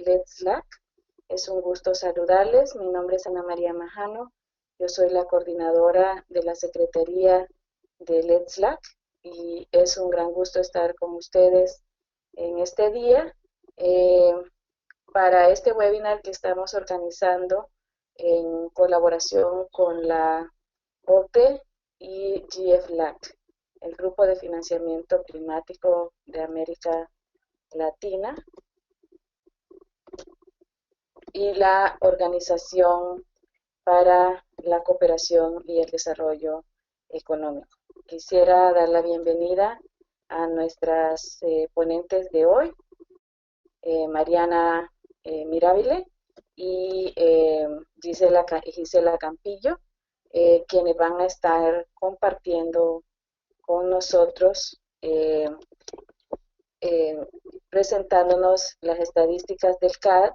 Let's Lack. Es un gusto saludarles. Mi nombre es Ana María Majano. Yo soy la coordinadora de la Secretaría de Let's Lack y es un gran gusto estar con ustedes en este día para este webinar que estamos organizando en colaboración con la OCDE y GFLAC, el Grupo de Financiamiento Climático de América Latina, y la Organización para la Cooperación y el Desarrollo Económico. Quisiera dar la bienvenida a nuestras ponentes de hoy, Mariana Mirabile y Gisela Campillo, quienes van a estar compartiendo con nosotros, presentándonos las estadísticas del CAD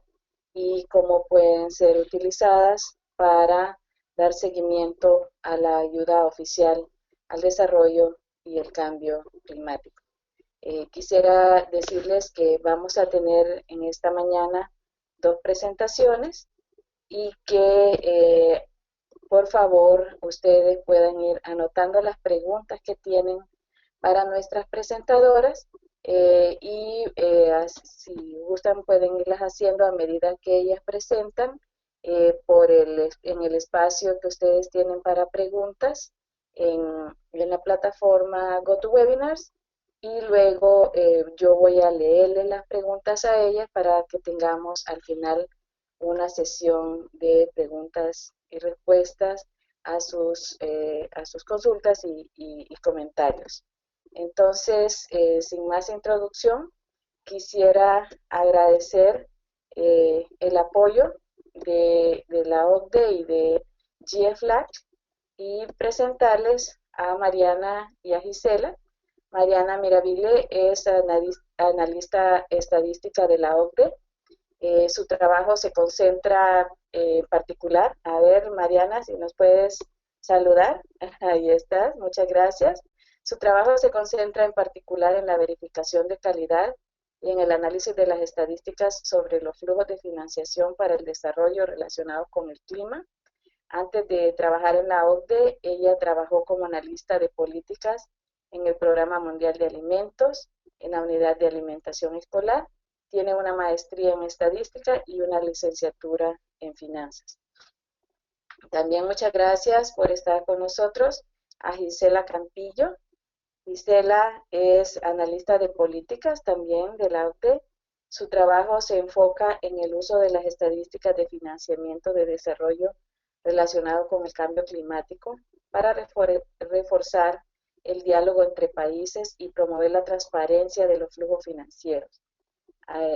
y cómo pueden ser utilizadas para dar seguimiento a la ayuda oficial al desarrollo y el cambio climático. Quisiera decirles que vamos a tener en esta mañana 2 presentaciones y que por favor ustedes puedan ir anotando las preguntas que tienen para nuestras presentadoras si gustan pueden irlas haciendo a medida que ellas presentan en el espacio que ustedes tienen para preguntas en la plataforma GoToWebinars, y luego yo voy a leerle las preguntas a ellas para que tengamos al final una sesión de preguntas y respuestas a sus consultas y comentarios. Entonces, sin más introducción, quisiera agradecer el apoyo de la OCDE y de GFLAC y presentarles a Mariana y a Gisela. Mariana Mirabile es analista estadística de la OCDE. Su trabajo se concentra en particular, a ver Mariana, si nos puedes saludar, ahí estás, muchas gracias. Su trabajo se concentra en particular en la verificación de calidad y en el análisis de las estadísticas sobre los flujos de financiación para el desarrollo relacionados con el clima. Antes de trabajar en la OCDE, ella trabajó como analista de políticas en el Programa Mundial de Alimentos, en la Unidad de Alimentación Escolar. Tiene una maestría en estadística y una licenciatura en finanzas. También muchas gracias por estar con nosotros a Gisela Campillo. Gisela es analista de políticas también de la OCDE. Su trabajo se enfoca en el uso de las estadísticas de financiamiento de desarrollo relacionado con el cambio climático para reforzar el diálogo entre países y promover la transparencia de los flujos financieros.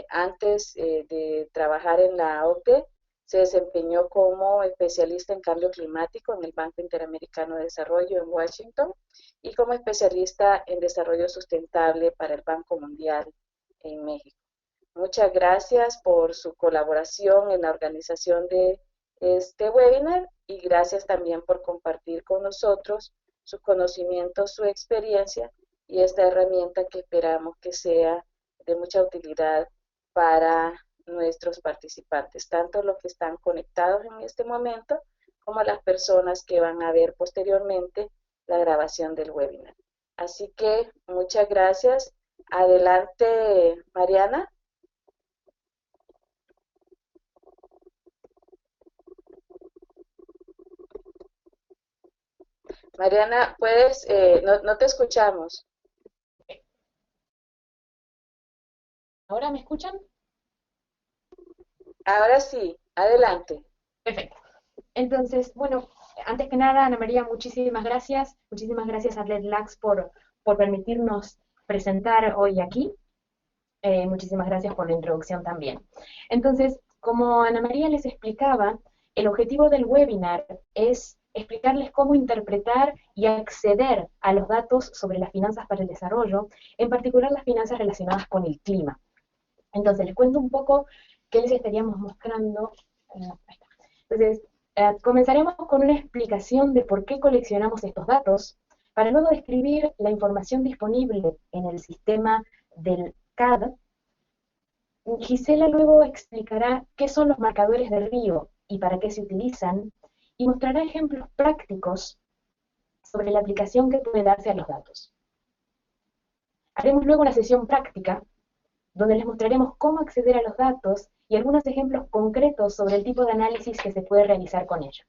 Antes de trabajar en la OCDE, se desempeñó como especialista en cambio climático en el Banco Interamericano de Desarrollo en Washington y como especialista en desarrollo sustentable para el Banco Mundial en México. Muchas gracias por su colaboración en la organización de este webinar y gracias también por compartir con nosotros sus conocimientos, su experiencia y esta herramienta que esperamos que sea de mucha utilidad para nuestros participantes, tanto los que están conectados en este momento como las personas que van a ver posteriormente la grabación del webinar. Así que muchas gracias. Adelante, Mariana. Mariana, puedes, no te escuchamos. ¿Ahora me escuchan? Ahora sí, adelante. Perfecto. Entonces, bueno, antes que nada, Ana María, muchísimas gracias. Muchísimas gracias a LEDLAX por permitirnos presentar hoy aquí. Muchísimas gracias por la introducción también. Entonces, como Ana María les explicaba, el objetivo del webinar es explicarles cómo interpretar y acceder a los datos sobre las finanzas para el desarrollo, en particular las finanzas relacionadas con el clima. Entonces, les cuento un poco qué les estaríamos mostrando. Entonces, comenzaremos con una explicación de por qué coleccionamos estos datos, para luego describir la información disponible en el sistema del CAD, Gisela luego explicará qué son los marcadores de río y para qué se utilizan, y mostrará ejemplos prácticos sobre la aplicación que puede darse a los datos. Haremos luego una sesión práctica donde les mostraremos cómo acceder a los datos y algunos ejemplos concretos sobre el tipo de análisis que se puede realizar con ellos.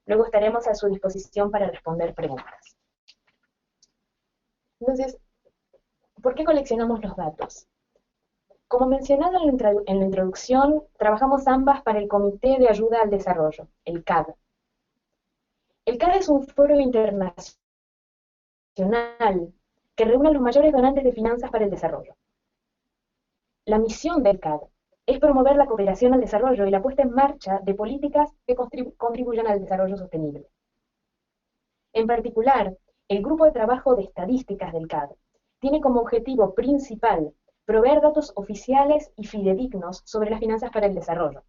Luego estaremos a su disposición para responder preguntas. Entonces, ¿por qué coleccionamos los datos? Como mencionado en la introducción, trabajamos ambas para el Comité de Ayuda al Desarrollo, el CAD. El CAD es un foro internacional que reúne a los mayores donantes de finanzas para el desarrollo. La misión del CAD es promover la cooperación al desarrollo y la puesta en marcha de políticas que contribuyan al desarrollo sostenible. En particular, el Grupo de Trabajo de Estadísticas del CAD tiene como objetivo principal proveer datos oficiales y fidedignos sobre las finanzas para el desarrollo.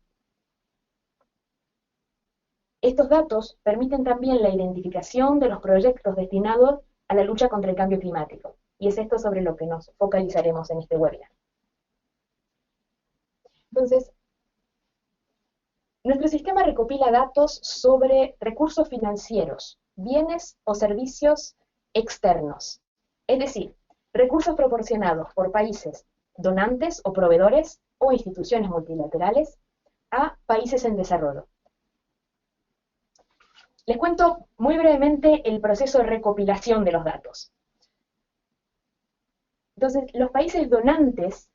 Estos datos permiten también la identificación de los proyectos destinados a la lucha contra el cambio climático, y es esto sobre lo que nos focalizaremos en este webinar. Entonces, nuestro sistema recopila datos sobre recursos financieros, bienes o servicios externos, es decir, recursos proporcionados por países donantes o proveedores o instituciones multilaterales a países en desarrollo. Les cuento muy brevemente el proceso de recopilación de los datos. Entonces, los países donantes,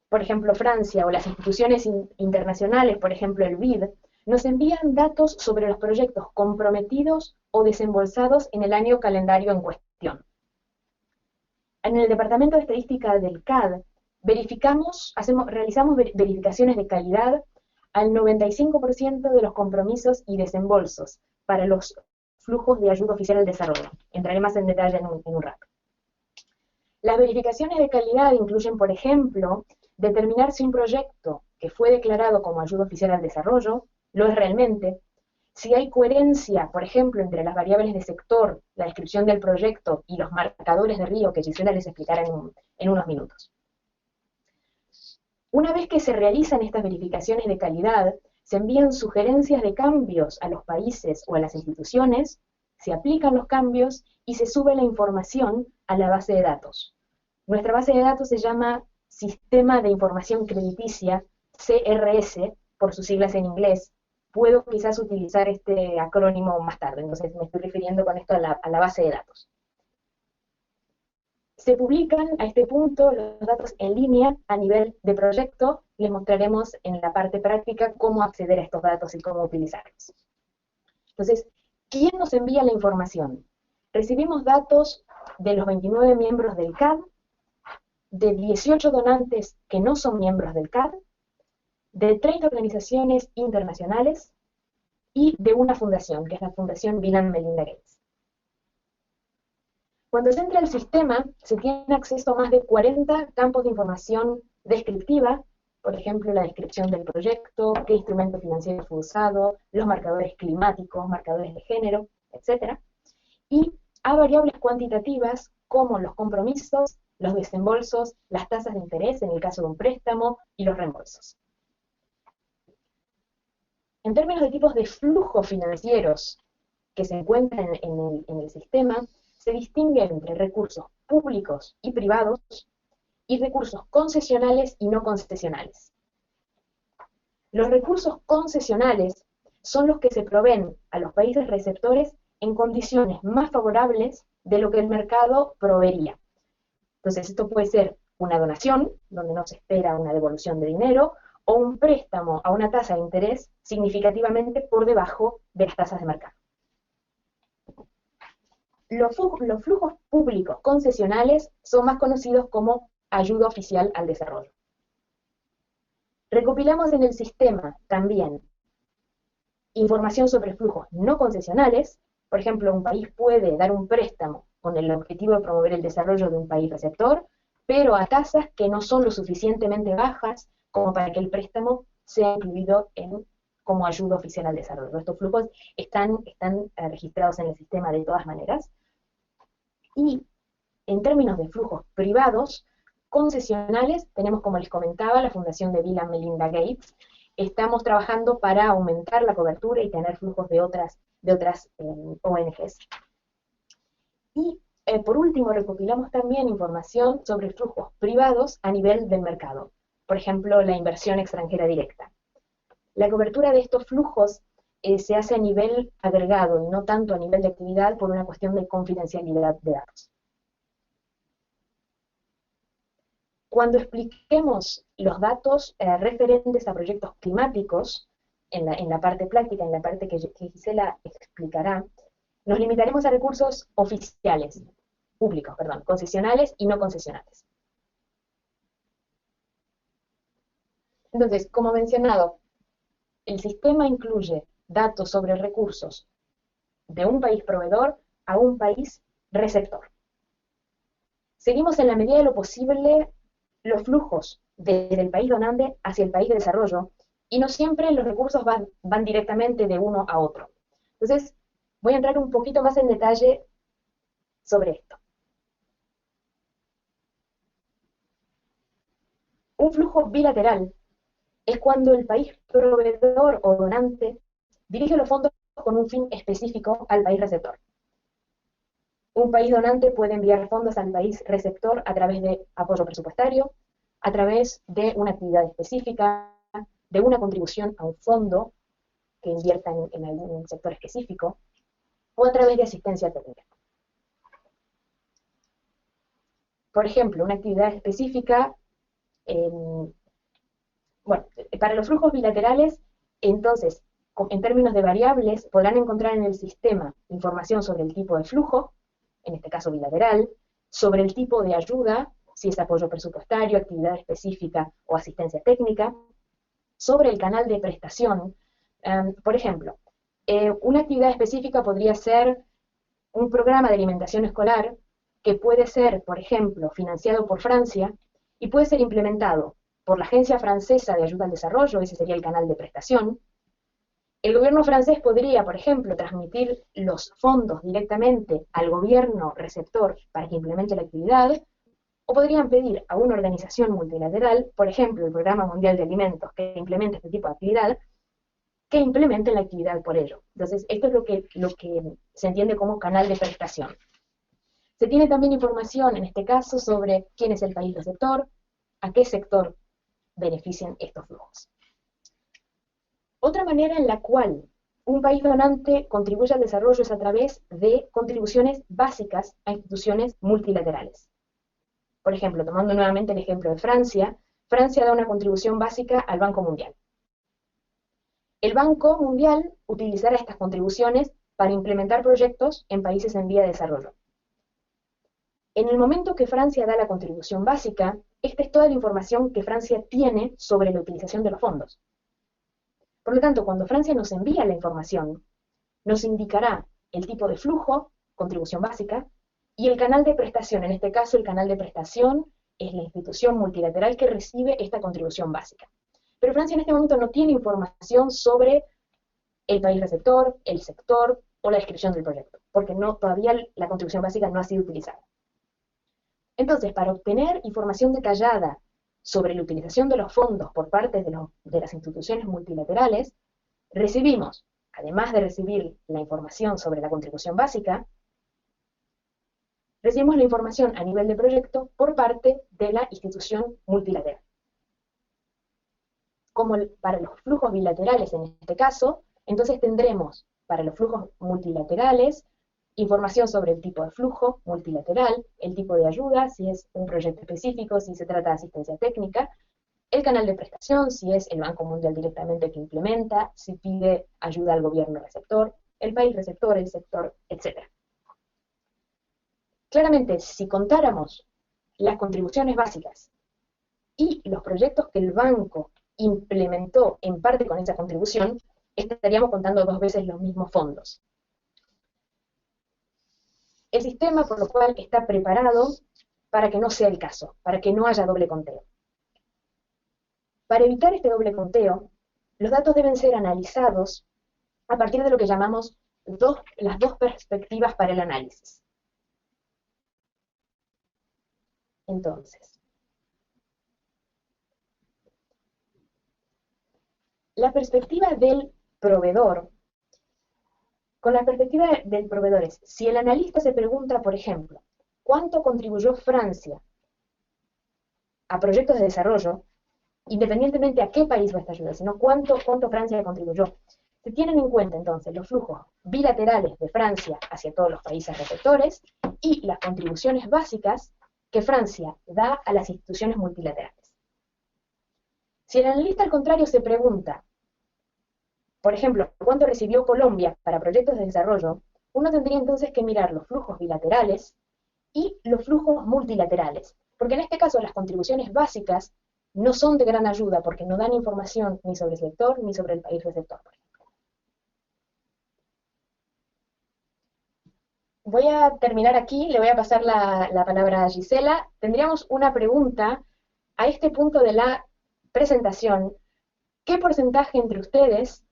por ejemplo Francia, o las instituciones internacionales, por ejemplo el BID, nos envían datos sobre los proyectos comprometidos o desembolsados en el año calendario en cuestión. En el Departamento de Estadística del CAD, realizamos verificaciones de calidad al 95% de los compromisos y desembolsos para los flujos de ayuda oficial al desarrollo. Entraré más en detalle en un rato. Las verificaciones de calidad incluyen, por ejemplo, determinar si un proyecto que fue declarado como ayuda oficial al desarrollo lo es realmente, si hay coherencia, por ejemplo, entre las variables de sector, la descripción del proyecto y los marcadores de río que Gisela les explicará en unos minutos. Una vez que se realizan estas verificaciones de calidad, se envían sugerencias de cambios a los países o a las instituciones, se aplican los cambios y se sube la información a la base de datos. Nuestra base de datos se llama Sistema de Información Crediticia, CRS, por sus siglas en inglés. Puedo quizás utilizar este acrónimo más tarde, entonces me estoy refiriendo con esto a la base de datos. Se publican a este punto los datos en línea a nivel de proyecto. Les mostraremos en la parte práctica cómo acceder a estos datos y cómo utilizarlos. Entonces, ¿quién nos envía la información? Recibimos datos de los 29 miembros del CAD, de 18 donantes que no son miembros del CAD, de 30 organizaciones internacionales y de una fundación, que es la Fundación Bill and Melinda Gates. Cuando se entra al sistema, se tiene acceso a más de 40 campos de información descriptiva, por ejemplo, la descripción del proyecto, qué instrumento financiero fue usado, los marcadores climáticos, marcadores de género, etc. Y a variables cuantitativas como los compromisos, los desembolsos, las tasas de interés en el caso de un préstamo y los reembolsos. En términos de tipos de flujos financieros que se encuentran en el sistema, se distingue entre recursos públicos y privados y recursos concesionales y no concesionales. Los recursos concesionales son los que se proveen a los países receptores en condiciones más favorables de lo que el mercado proveería. Entonces, esto puede ser una donación, donde no se espera una devolución de dinero, o un préstamo a una tasa de interés significativamente por debajo de las tasas de mercado. Los flujos públicos concesionales son más conocidos como ayuda oficial al desarrollo. Recopilamos en el sistema también información sobre flujos no concesionales. Por ejemplo, un país puede dar un préstamo con el objetivo de promover el desarrollo de un país receptor, pero a tasas que no son lo suficientemente bajas como para que el préstamo sea incluido como ayuda oficial al desarrollo. Estos flujos están registrados en el sistema de todas maneras. Y en términos de flujos privados, concesionales, tenemos, como les comentaba, la Fundación de Bill and Melinda Gates. Estamos trabajando para aumentar la cobertura y tener flujos de otras ONGs. Y por último, recopilamos también información sobre flujos privados a nivel del mercado. Por ejemplo, la inversión extranjera directa. La cobertura de estos flujos se hace a nivel agregado y no tanto a nivel de actividad por una cuestión de confidencialidad de datos. Cuando expliquemos los datos referentes a proyectos climáticos, en la parte práctica, en la parte que Gisela explicará, nos limitaremos a recursos oficiales, públicos, perdón, concesionales y no concesionales. Entonces, como mencionado, el sistema incluye datos sobre recursos de un país proveedor a un país receptor. Seguimos en la medida de lo posible los flujos desde el país donante hacia el país de desarrollo, y no siempre los recursos van directamente de uno a otro. Entonces, voy a entrar un poquito más en detalle sobre esto. Un flujo bilateral es cuando el país proveedor o donante dirige los fondos con un fin específico al país receptor. Un país donante puede enviar fondos al país receptor a través de apoyo presupuestario, a través de una actividad específica, de una contribución a un fondo que invierta en algún sector específico, o a través de asistencia técnica. Por ejemplo, una actividad específica, bueno, para los flujos bilaterales, entonces, en términos de variables, podrán encontrar en el sistema información sobre el tipo de flujo, en este caso bilateral, sobre el tipo de ayuda, si es apoyo presupuestario, actividad específica o asistencia técnica, sobre el canal de prestación. Por ejemplo, una actividad específica podría ser un programa de alimentación escolar que puede ser, por ejemplo, financiado por Francia y puede ser implementado por la Agencia Francesa de Ayuda al Desarrollo, ese sería el canal de prestación. El gobierno francés podría, por ejemplo, transmitir los fondos directamente al gobierno receptor para que implemente la actividad, o podrían pedir a una organización multilateral, por ejemplo, el Programa Mundial de Alimentos, que implemente este tipo de actividad, que implementen la actividad por ello. Entonces, esto es lo que se entiende como canal de prestación. Se tiene también información, en este caso, sobre quién es el país receptor, a qué sector benefician estos flujos. Otra manera en la cual un país donante contribuye al desarrollo es a través de contribuciones básicas a instituciones multilaterales. Por ejemplo, tomando nuevamente el ejemplo de Francia, Francia da una contribución básica al Banco Mundial. El Banco Mundial utilizará estas contribuciones para implementar proyectos en países en vía de desarrollo. En el momento que Francia da la contribución básica, esta es toda la información que Francia tiene sobre la utilización de los fondos. Por lo tanto, cuando Francia nos envía la información, nos indicará el tipo de flujo, contribución básica, y el canal de prestación. En este caso, el canal de prestación es la institución multilateral que recibe esta contribución básica. Pero Francia en este momento no tiene información sobre el país receptor, el sector o la descripción del proyecto, porque todavía la contribución básica no ha sido utilizada. Entonces, para obtener información detallada sobre la utilización de los fondos por parte de las instituciones multilaterales, recibimos, además de recibir la información sobre la contribución básica, recibimos la información a nivel de proyecto por parte de la institución multilateral. Como para los flujos bilaterales en este caso, entonces tendremos para los flujos multilaterales información sobre el tipo de flujo multilateral, el tipo de ayuda, si es un proyecto específico, si se trata de asistencia técnica, el canal de prestación, si es el Banco Mundial directamente que implementa, si pide ayuda al gobierno receptor, el país receptor, el sector, etc. Claramente, si contáramos las contribuciones básicas y los proyectos que el banco implementó en parte con esa contribución, estaríamos contando dos veces los mismos fondos. El sistema, por lo cual, está preparado para que no sea el caso, para que no haya doble conteo. Para evitar este doble conteo, los datos deben ser analizados a partir de lo que llamamos las dos perspectivas para el análisis. Entonces, la perspectiva del proveedor, con la perspectiva del proveedor es, si el analista se pregunta, por ejemplo, ¿cuánto contribuyó Francia a proyectos de desarrollo? Independientemente a qué país va esta ayuda, sino cuánto Francia contribuyó. Se tienen en cuenta entonces los flujos bilaterales de Francia hacia todos los países receptores y las contribuciones básicas que Francia da a las instituciones multilaterales. Si el analista al contrario se pregunta, por ejemplo, cuánto recibió Colombia para proyectos de desarrollo, uno tendría entonces que mirar los flujos bilaterales y los flujos multilaterales, porque en este caso las contribuciones básicas no son de gran ayuda porque no dan información ni sobre el sector ni sobre el país receptor. Voy a terminar aquí, le voy a pasar la palabra a Gisela. Tendríamos una pregunta a este punto de la presentación. ¿Qué porcentaje entre ustedes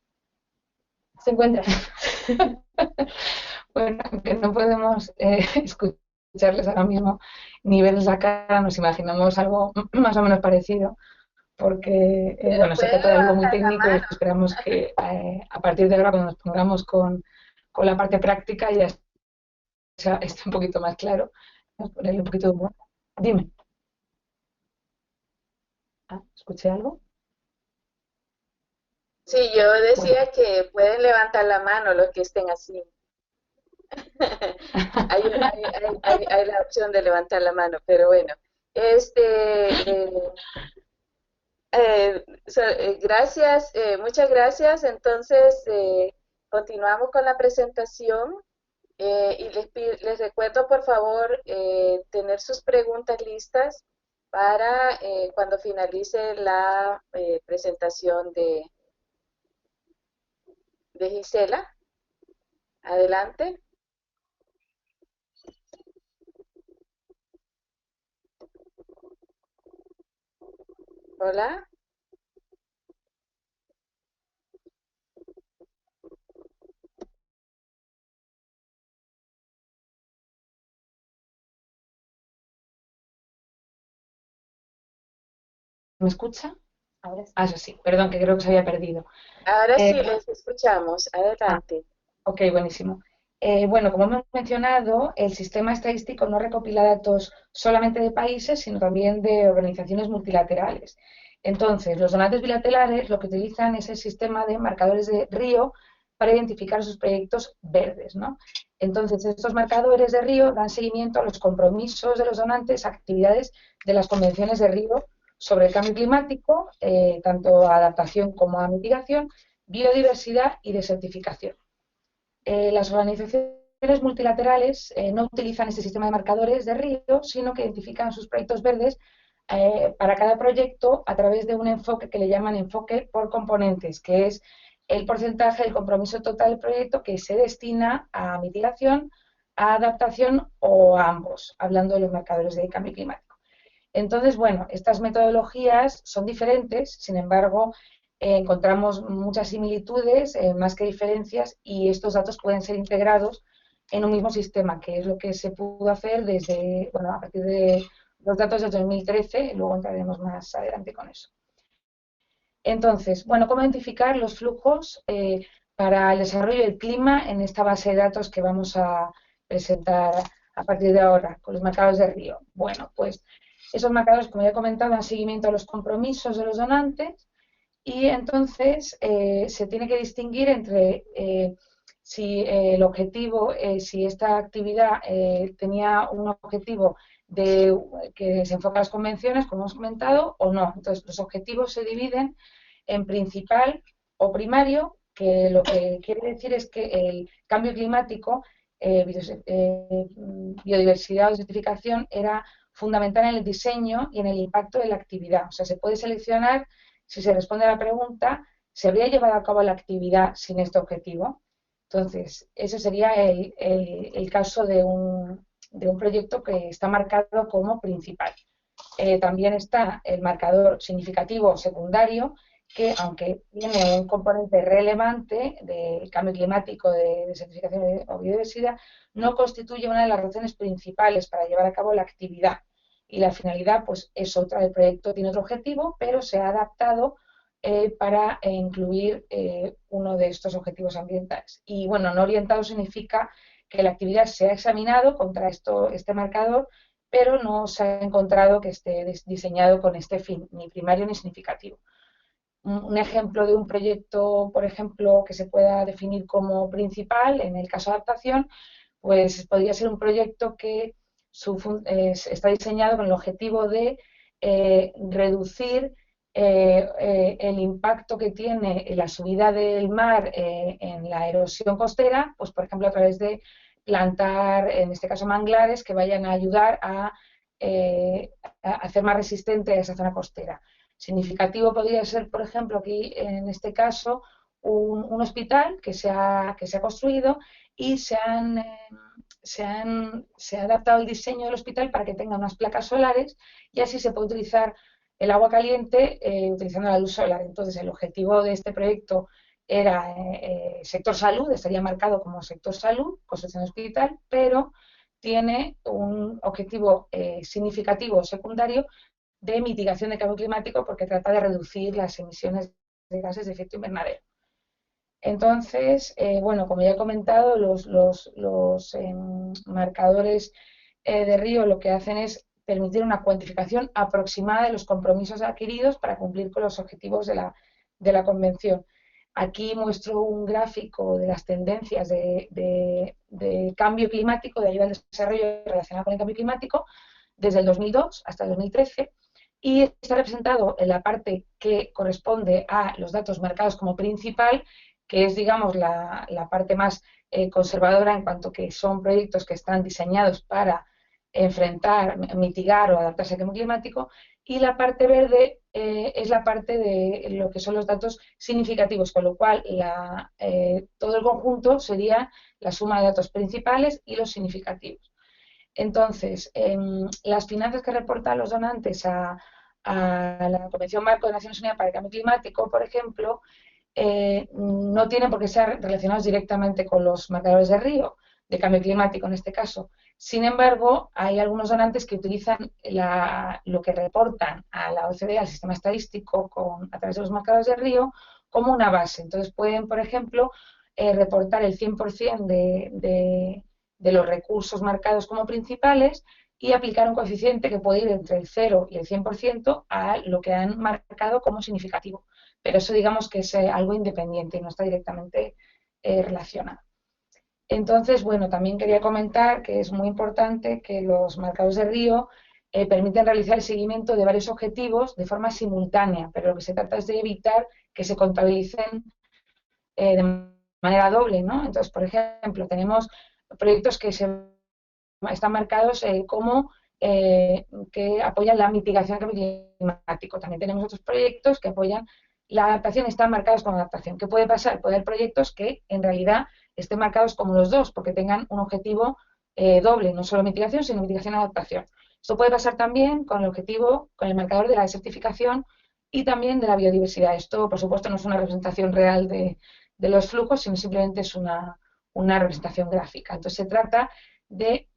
se encuentra? Bueno, aunque no podemos escucharles ahora mismo ni verles la cara, nos imaginamos algo más o menos parecido, porque bueno, se trata de algo muy técnico y esperamos que a partir de ahora, cuando nos pongamos con la parte práctica, ya esté un poquito más claro. Vamos a ponerle un poquito de humor. Dime. ¿Escuché algo? Sí, yo decía que pueden levantar la mano los que estén así. Hay la opción de levantar la mano, pero bueno. Gracias, muchas gracias. Entonces, continuamos con la presentación y les recuerdo, por favor, tener sus preguntas listas para cuando finalice la presentación de Gisela. Adelante. Hola. ¿Me escucha? Ahora sí. Eso sí, perdón, que creo que se había perdido. Ahora sí les escuchamos. Adelante. Ok, buenísimo. Bueno, como hemos mencionado, el sistema estadístico no recopila datos solamente de países, sino también de organizaciones multilaterales. Entonces, los donantes bilaterales lo que utilizan es el sistema de marcadores de Río para identificar sus proyectos verdes, ¿no? Entonces, estos marcadores de Río dan seguimiento a los compromisos de los donantes, actividades de las convenciones de Río sobre el cambio climático, tanto a adaptación como a mitigación, biodiversidad y desertificación. Las organizaciones multilaterales no utilizan este sistema de marcadores de Río, sino que identifican sus proyectos verdes para cada proyecto a través de un enfoque que le llaman enfoque por componentes, que es el porcentaje del compromiso total del proyecto que se destina a mitigación, a adaptación o a ambos, hablando de los marcadores de cambio climático. Entonces, bueno, estas metodologías son diferentes, sin embargo, encontramos muchas similitudes, más que diferencias, y estos datos pueden ser integrados en un mismo sistema, que es lo que se pudo hacer desde, bueno, a partir de los datos de 2013, luego entraremos más adelante con eso. Entonces, bueno, ¿cómo identificar los flujos para el desarrollo del clima en esta base de datos que vamos a presentar a partir de ahora, con los marcadores de Río? Bueno, pues esos marcadores, como ya he comentado, dan seguimiento a los compromisos de los donantes y entonces se tiene que distinguir entre si el objetivo, si esta actividad tenía un objetivo que se enfoca a las convenciones, como hemos comentado, o no. Entonces, los objetivos se dividen en principal o primario, que lo que quiere decir es que el cambio climático, biodiversidad o desertificación era fundamental en el diseño y en el impacto de la actividad. O sea, se puede seleccionar, si se responde a la pregunta, ¿se habría llevado a cabo la actividad sin este objetivo? Entonces, ese sería el caso de un proyecto que está marcado como principal. También está el marcador significativo secundario, que aunque tiene un componente relevante del cambio climático, de desertificación o biodiversidad, no constituye una de las razones principales para llevar a cabo la actividad. Y la finalidad, pues, es otra. El proyecto tiene otro objetivo, pero se ha adaptado para incluir uno de estos objetivos ambientales. Y bueno, no orientado significa que la actividad se ha examinado contra este marcador, pero no se ha encontrado que esté diseñado con este fin, ni primario ni significativo. Un ejemplo de un proyecto, por ejemplo, que se pueda definir como principal, en el caso de adaptación, pues podría ser un proyecto que está diseñado con el objetivo de reducir el impacto que tiene la subida del mar en la erosión costera, pues por ejemplo a través de plantar, en este caso manglares, que vayan a ayudar a hacer más resistente a esa zona costera. Significativo podría ser, por ejemplo, aquí en este caso, un hospital que se ha construido y se ha adaptado el diseño del hospital para que tenga unas placas solares y así se puede utilizar el agua caliente utilizando la luz solar. Entonces, el objetivo de este proyecto era sector salud, estaría marcado como sector salud, construcción de hospital, pero tiene un objetivo significativo secundario de mitigación de cambio climático porque trata de reducir las emisiones de gases de efecto invernadero. Entonces, bueno, como ya he comentado, los marcadores de río lo que hacen es permitir una cuantificación aproximada de los compromisos adquiridos para cumplir con los objetivos de la Convención. Aquí muestro un gráfico de las tendencias de cambio climático, de ayuda al desarrollo relacionado con el cambio climático, desde el 2002 hasta el 2013, y está representado en la parte que corresponde a los datos marcados como principal, que es, digamos, la parte más conservadora en cuanto que son proyectos que están diseñados para enfrentar, mitigar o adaptarse al cambio climático, y la parte verde es la parte de lo que son los datos significativos, con lo cual todo el conjunto sería la suma de datos principales y los significativos. Entonces, las finanzas que reportan los donantes a la Convención Marco de Naciones Unidas para el Cambio Climático, por ejemplo, no tienen por qué ser relacionados directamente con los marcadores de río, de cambio climático en este caso. Sin embargo, hay algunos donantes que utilizan lo que reportan a la OCDE, al sistema estadístico, a través de los marcadores de río, como una base. Entonces pueden, por ejemplo, reportar el 100% de los recursos marcados como principales y aplicar un coeficiente que puede ir entre el 0 y el 100% a lo que han marcado como significativo. Pero eso digamos que es algo independiente y no está directamente relacionado. Entonces, bueno, también quería comentar que es muy importante que los marcadores de río permiten realizar el seguimiento de varios objetivos de forma simultánea, pero lo que se trata es de evitar que se contabilicen de manera doble, ¿no? Entonces, por ejemplo, tenemos proyectos que están marcados como que apoyan la mitigación del cambio climático. También tenemos otros proyectos que apoyan la adaptación, están marcados como adaptación. ¿Qué puede pasar? Puede haber proyectos que en realidad estén marcados como los dos, porque tengan un objetivo doble, no solo mitigación, sino mitigación y adaptación. Esto puede pasar también con el objetivo, con el marcador de la desertificación y también de la biodiversidad. Esto, por supuesto, no es una representación real de los flujos, sino simplemente es una representación gráfica. Entonces, se trata de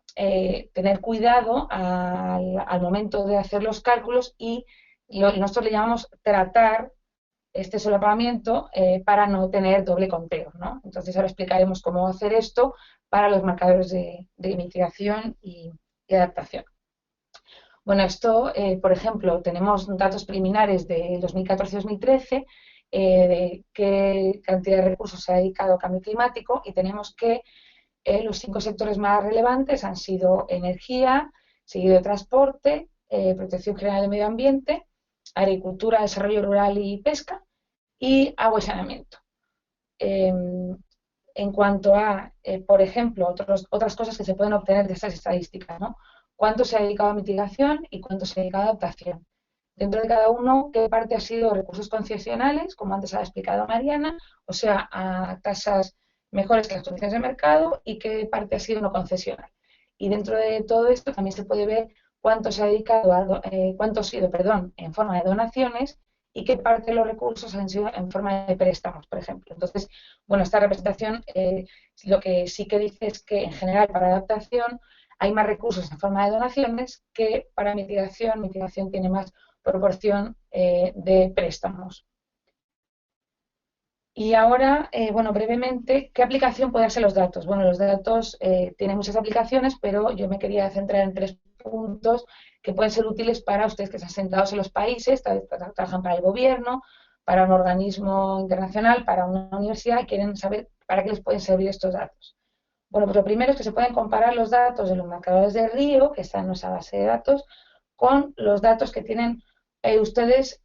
tener cuidado al momento de hacer los cálculos y nosotros le llamamos tratar este solapamiento para no tener doble conteo, ¿no? Entonces ahora explicaremos cómo hacer esto para los marcadores de mitigación y adaptación. Bueno, esto, por ejemplo, tenemos datos preliminares de 2014-2013 de qué cantidad de recursos se ha dedicado a cambio climático y tenemos que los 5 sectores más relevantes han sido energía, seguido de transporte, protección general del medio ambiente, agricultura, desarrollo rural y pesca, y agua y saneamiento. En cuanto a, por ejemplo, otras cosas que se pueden obtener de estas estadísticas, ¿no? ¿Cuánto se ha dedicado a mitigación y cuánto se ha dedicado a adaptación? Dentro de cada uno, ¿qué parte ha sido recursos concesionales, como antes ha explicado Mariana, o sea, a tasas mejores que las condiciones de mercado, y qué parte ha sido no concesional? Y dentro de todo esto también se puede ver cuánto se ha dedicado cuánto ha sido, perdón, en forma de donaciones y qué parte de los recursos han sido en forma de préstamos, por ejemplo. Entonces, bueno, esta representación lo que sí que dice es que en general para adaptación hay más recursos en forma de donaciones que para mitigación. Mitigación tiene más proporción de préstamos. Y ahora, bueno, brevemente, ¿qué aplicación puede hacer los datos? Bueno, los datos tienen muchas aplicaciones, pero yo me quería centrar en 3 puntos que pueden ser útiles para ustedes que están sentados en los países, trabajan para el gobierno, para un organismo internacional, para una universidad, y quieren saber para qué les pueden servir estos datos. Bueno, pues lo primero es que se pueden comparar los datos de los marcadores de río, que están en nuestra base de datos, con los datos que tienen ustedes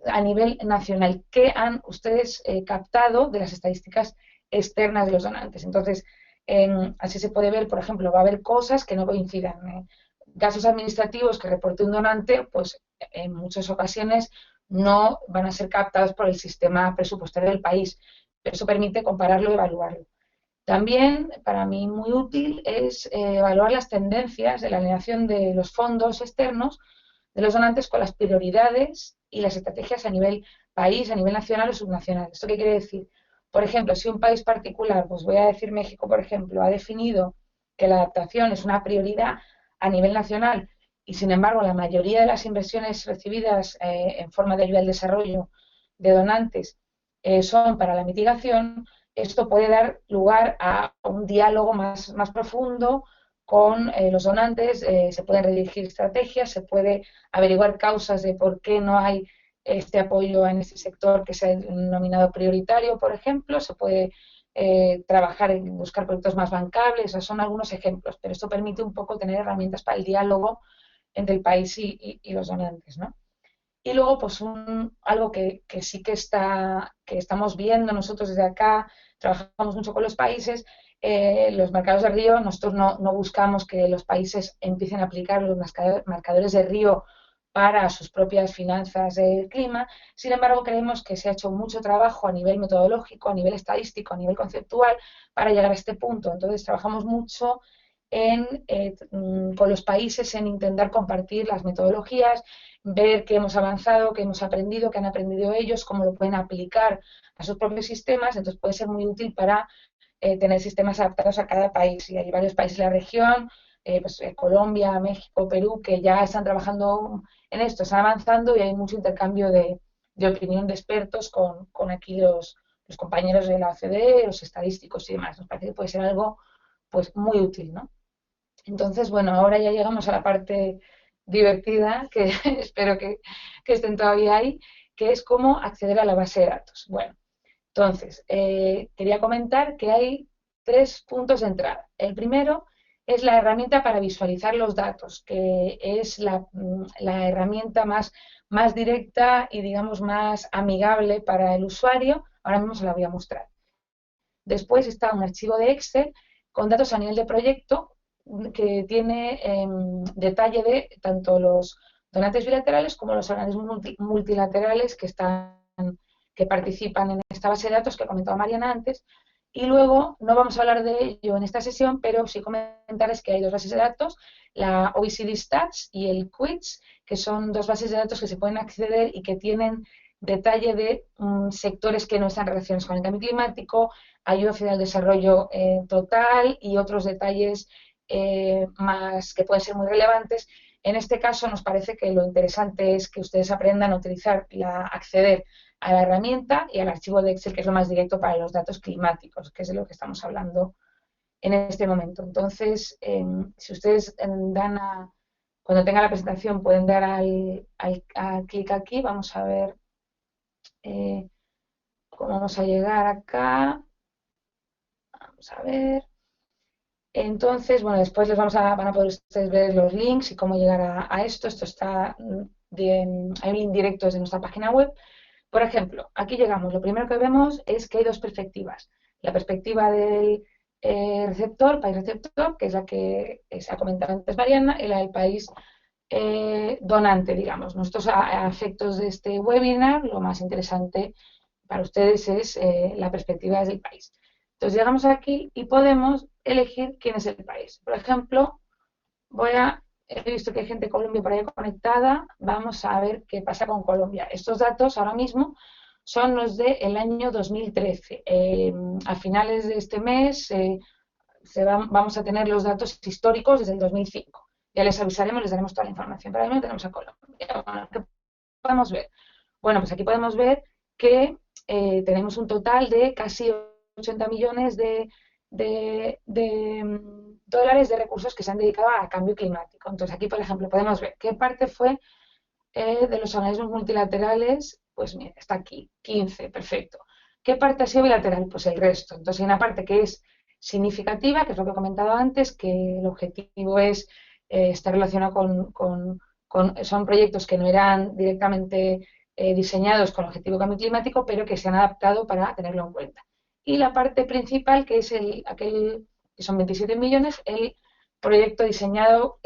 a nivel nacional. ¿Qué han ustedes captado de las estadísticas externas de los donantes? Entonces, así se puede ver, por ejemplo, va a haber cosas que no coincidan. Gastos administrativos que reporte un donante, pues en muchas ocasiones no van a ser captados por el sistema presupuestario del país. Pero eso permite compararlo y evaluarlo. También, para mí, muy útil es evaluar las tendencias de la alineación de los fondos externos de los donantes con las prioridades y las estrategias a nivel país, a nivel nacional o subnacional. ¿Esto qué quiere decir? Por ejemplo, si un país particular, pues voy a decir México, por ejemplo, ha definido que la adaptación es una prioridad a nivel nacional y, sin embargo, la mayoría de las inversiones recibidas en forma de ayuda al desarrollo de donantes son para la mitigación, esto puede dar lugar a un diálogo más profundo con los donantes, se pueden redirigir estrategias, se puede averiguar causas de por qué no hay este apoyo en este sector que se ha denominado prioritario, por ejemplo, se puede trabajar en buscar proyectos más bancables, esos son algunos ejemplos, pero esto permite un poco tener herramientas para el diálogo entre el país y los donantes, ¿no? Y luego, pues algo que sí que estamos viendo nosotros desde acá, trabajamos mucho con los países, los marcadores de río, nosotros no buscamos que los países empiecen a aplicar los marcadores de río para sus propias finanzas del clima, sin embargo creemos que se ha hecho mucho trabajo a nivel metodológico, a nivel estadístico, a nivel conceptual para llegar a este punto. Entonces trabajamos mucho con los países en intentar compartir las metodologías, ver qué hemos avanzado, qué hemos aprendido, qué han aprendido ellos, cómo lo pueden aplicar a sus propios sistemas. Entonces puede ser muy útil para tener sistemas adaptados a cada país. Y hay varios países de la región, Colombia, México, Perú, que ya están trabajando en esto, están avanzando y hay mucho intercambio de opinión de expertos con aquí los compañeros de la OCDE, los estadísticos y demás. Nos parece que puede ser algo pues muy útil, ¿no? Entonces, bueno, ahora ya llegamos a la parte divertida, que espero que estén todavía ahí, que es cómo acceder a la base de datos. Bueno, entonces, quería comentar que hay 3 puntos de entrada. El primero es la herramienta para visualizar los datos, que es la herramienta más directa y, digamos, más amigable para el usuario. Ahora mismo se la voy a mostrar. Después está un archivo de Excel con datos a nivel de proyecto que tiene detalle de tanto los donantes bilaterales como los organismos multilaterales que participan en esta base de datos que comentaba Mariana antes. Y luego, no vamos a hablar de ello en esta sesión, pero sí comentarles que hay 2 bases de datos, la OECD Stats y el QUIDS, que son 2 bases de datos que se pueden acceder y que tienen detalle de sectores que no están relacionados con el cambio climático, ayuda federal al desarrollo total y otros detalles más que pueden ser muy relevantes. En este caso nos parece que lo interesante es que ustedes aprendan a acceder a la herramienta y al archivo de Excel, que es lo más directo para los datos climáticos, que es de lo que estamos hablando en este momento. Entonces, si ustedes cuando tengan la presentación pueden dar al clic aquí, vamos a ver cómo vamos a llegar acá. Vamos a ver. Entonces, bueno, después van a poder ustedes ver los links y cómo llegar a esto. Esto está, hay un link directo desde nuestra página web. Por ejemplo, aquí llegamos. Lo primero que vemos es que hay 2 perspectivas. La perspectiva del país receptor, que es la que se ha comentado antes Mariana, y la del país donante, digamos. Nosotros, a efectos de este webinar, lo más interesante para ustedes es la perspectiva desde el país. Entonces llegamos aquí y podemos elegir quién es el país. Por ejemplo, he visto que hay gente de Colombia por ahí conectada, vamos a ver qué pasa con Colombia. Estos datos ahora mismo son los del año 2013. A finales de este mes vamos a tener los datos históricos desde el 2005. Ya les avisaremos, les daremos toda la información. Pero ahora mismo tenemos a Colombia. Bueno, ¿qué podemos ver? Bueno, pues aquí podemos ver que tenemos un total de casi 80 millones dólares de recursos que se han dedicado a cambio climático. Entonces aquí, por ejemplo, podemos ver qué parte fue de los organismos multilaterales. Pues mira, está aquí, 15, perfecto. ¿Qué parte ha sido bilateral? Pues el resto. Entonces hay una parte que es significativa, que es lo que he comentado antes, que el objetivo es estar relacionado son proyectos que no eran directamente diseñados con el objetivo de cambio climático, pero que se han adaptado para tenerlo en cuenta. Y la parte principal, que es aquel que son 27 millones, el proyecto diseñado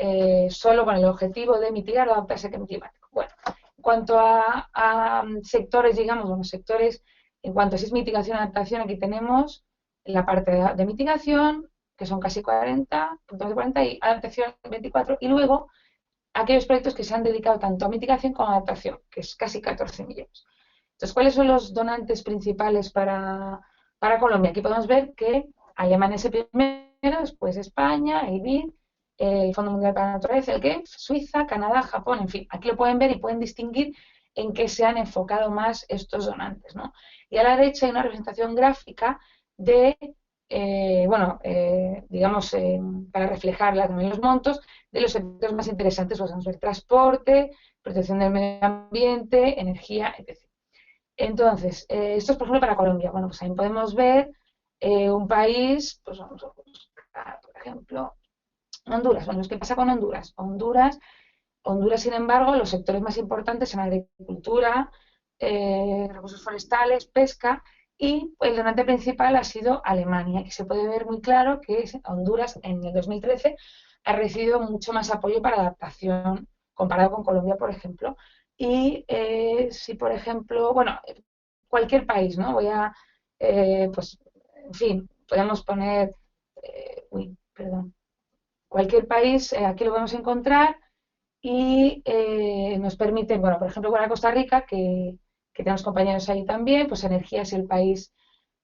solo con el objetivo de mitigar o adaptarse al cambio climático. Bueno, en cuanto a sectores, digamos, sectores, en cuanto a si es mitigación y adaptación, aquí tenemos la parte de mitigación, que son casi 40, puntos de 40, y adaptación 24, y luego aquellos proyectos que se han dedicado tanto a mitigación como a adaptación, que es casi 14 millones. Entonces, ¿cuáles son los donantes principales para Colombia? Aquí podemos ver que Alemania es el primero, después España, el BID, el Fondo Mundial para la Naturaleza, el GEF, Suiza, Canadá, Japón, en fin, aquí lo pueden ver y pueden distinguir en qué se han enfocado más estos donantes, ¿no? Y a la derecha hay una representación gráfica de, digamos, para reflejar también los montos de los sectores más interesantes, pues vamos a ver transporte, protección del medio ambiente, energía, etc. Entonces, esto es por ejemplo para Colombia. Bueno, pues también podemos ver un país, pues vamos a buscar, por ejemplo, Honduras. Bueno, ¿qué pasa con Honduras? Honduras, sin embargo, los sectores más importantes son agricultura, recursos forestales, pesca, y el donante principal ha sido Alemania. Y se puede ver muy claro que Honduras en el 2013 ha recibido mucho más apoyo para adaptación comparado con Colombia, por ejemplo. Y si, por ejemplo, bueno, cualquier país, ¿no? Pues, en fin, podemos poner, perdón, cualquier país, aquí lo vamos a encontrar y nos permiten, bueno, por ejemplo, para Costa Rica, que tenemos compañeros ahí también, pues energía es el país,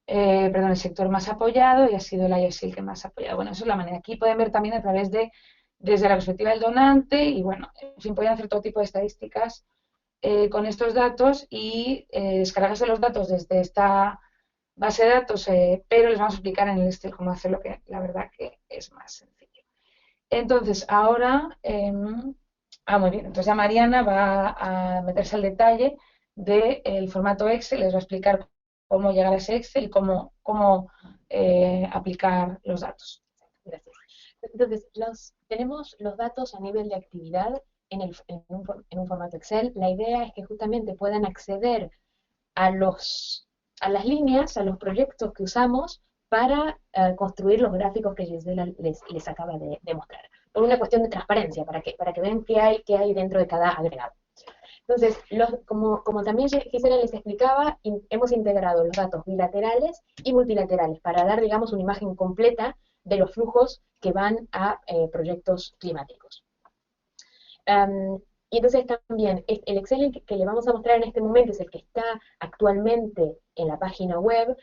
el sector más apoyado y ha sido el IOC el que más ha apoyado. Bueno, eso es la manera. Aquí pueden ver también a través desde la perspectiva del donante y, bueno, en fin, pueden hacer todo tipo de estadísticas con estos datos y descargarse los datos desde esta base de datos, pero les vamos a explicar en el Excel cómo hacerlo, que la verdad que es más sencillo. Entonces, ahora, muy bien, entonces ya Mariana va a meterse al detalle del formato Excel, les va a explicar cómo llegar a ese Excel y cómo aplicar los datos. Gracias. Entonces, tenemos los datos a nivel de actividad en un formato Excel. La idea es que justamente puedan acceder a las líneas, a los proyectos que usamos para construir los gráficos que Gisela les acaba de mostrar. Por una cuestión de transparencia, para que vean qué hay dentro de cada agregado. Entonces, como también Gisela les explicaba, hemos integrado los datos bilaterales y multilaterales para dar, digamos, una imagen completa de los flujos que van a proyectos climáticos. Y entonces también el Excel que le vamos a mostrar en este momento es el que está actualmente en la página web.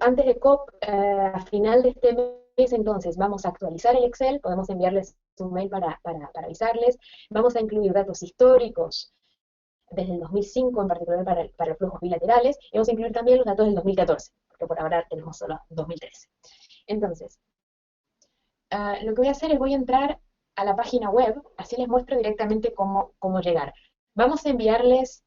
Antes de COP, a final de este mes, entonces, vamos a actualizar el Excel, podemos enviarles un mail para avisarles, vamos a incluir datos históricos desde el 2005, en particular para los flujos bilaterales, y vamos a incluir también los datos del 2014, porque por ahora tenemos solo 2013. Entonces, lo que voy a hacer es voy a entrar a la página web, así les muestro directamente cómo llegar. Vamos a enviarles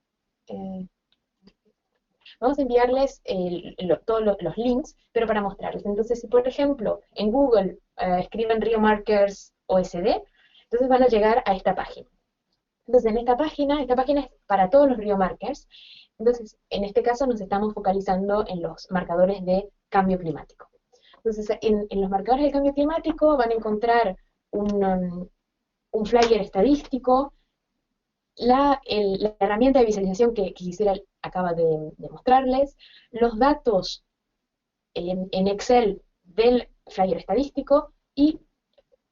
todos los links, pero para mostrarles. Entonces, si por ejemplo en Google escriben Rio Markers OSD, entonces van a llegar a esta página. Entonces, en esta página es para todos los Rio Markers. Entonces, en este caso nos estamos focalizando en los marcadores de cambio climático. Entonces, en los marcadores de cambio climático van a encontrar un flyer estadístico, la herramienta de visualización que Gisela acaba de mostrarles, los datos en Excel del flyer estadístico y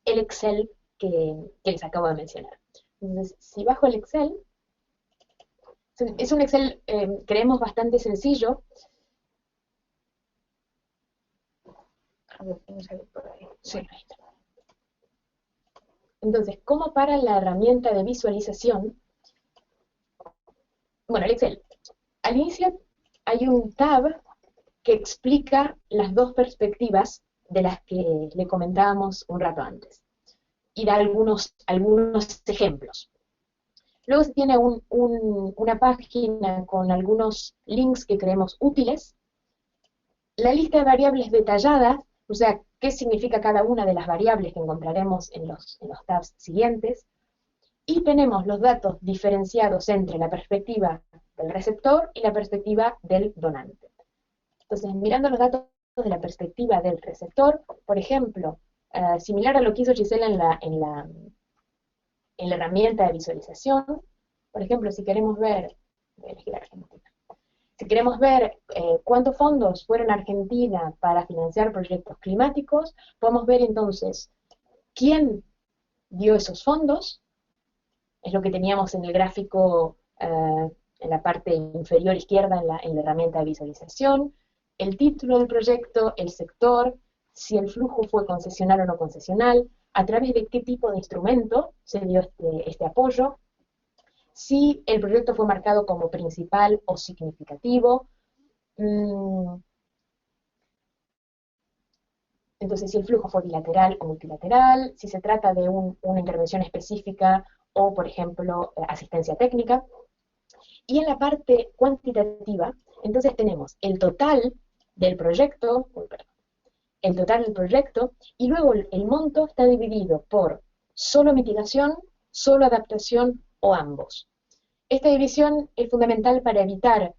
el Excel que les acabo de mencionar. Entonces, si bajo el Excel, es un Excel, creemos, bastante sencillo. A ver, vamos a ver por ahí. Sí, ahí está. Entonces, como para la herramienta de visualización, bueno, el Excel, Al inicio hay un tab que explica las dos perspectivas de las que le comentábamos un rato antes, y da algunos ejemplos. Luego se tiene una página con algunos links que creemos útiles, la lista de variables detallada, o sea, qué significa cada una de las variables que encontraremos en los tabs siguientes, y tenemos los datos diferenciados entre la perspectiva del receptor y la perspectiva del donante. Entonces, mirando los datos de la perspectiva del receptor, por ejemplo, similar a lo que hizo Gisela en la herramienta de visualización, por ejemplo, si queremos ver, voy a elegir Argentina, si queremos ver cuántos fondos fueron a Argentina para financiar proyectos climáticos, podemos ver entonces quién dio esos fondos, es lo que teníamos en el gráfico en la parte inferior izquierda en la herramienta de visualización, el título del proyecto, el sector, si el flujo fue concesional o no concesional, a través de qué tipo de instrumento se dio este apoyo, si el proyecto fue marcado como principal o significativo, entonces si el flujo fue bilateral o multilateral, si se trata de una intervención específica o, por ejemplo, asistencia técnica. Y en la parte cuantitativa, entonces tenemos el total del proyecto, y luego el monto está dividido por solo mitigación, solo adaptación o ambos. Esta división es fundamental para evitar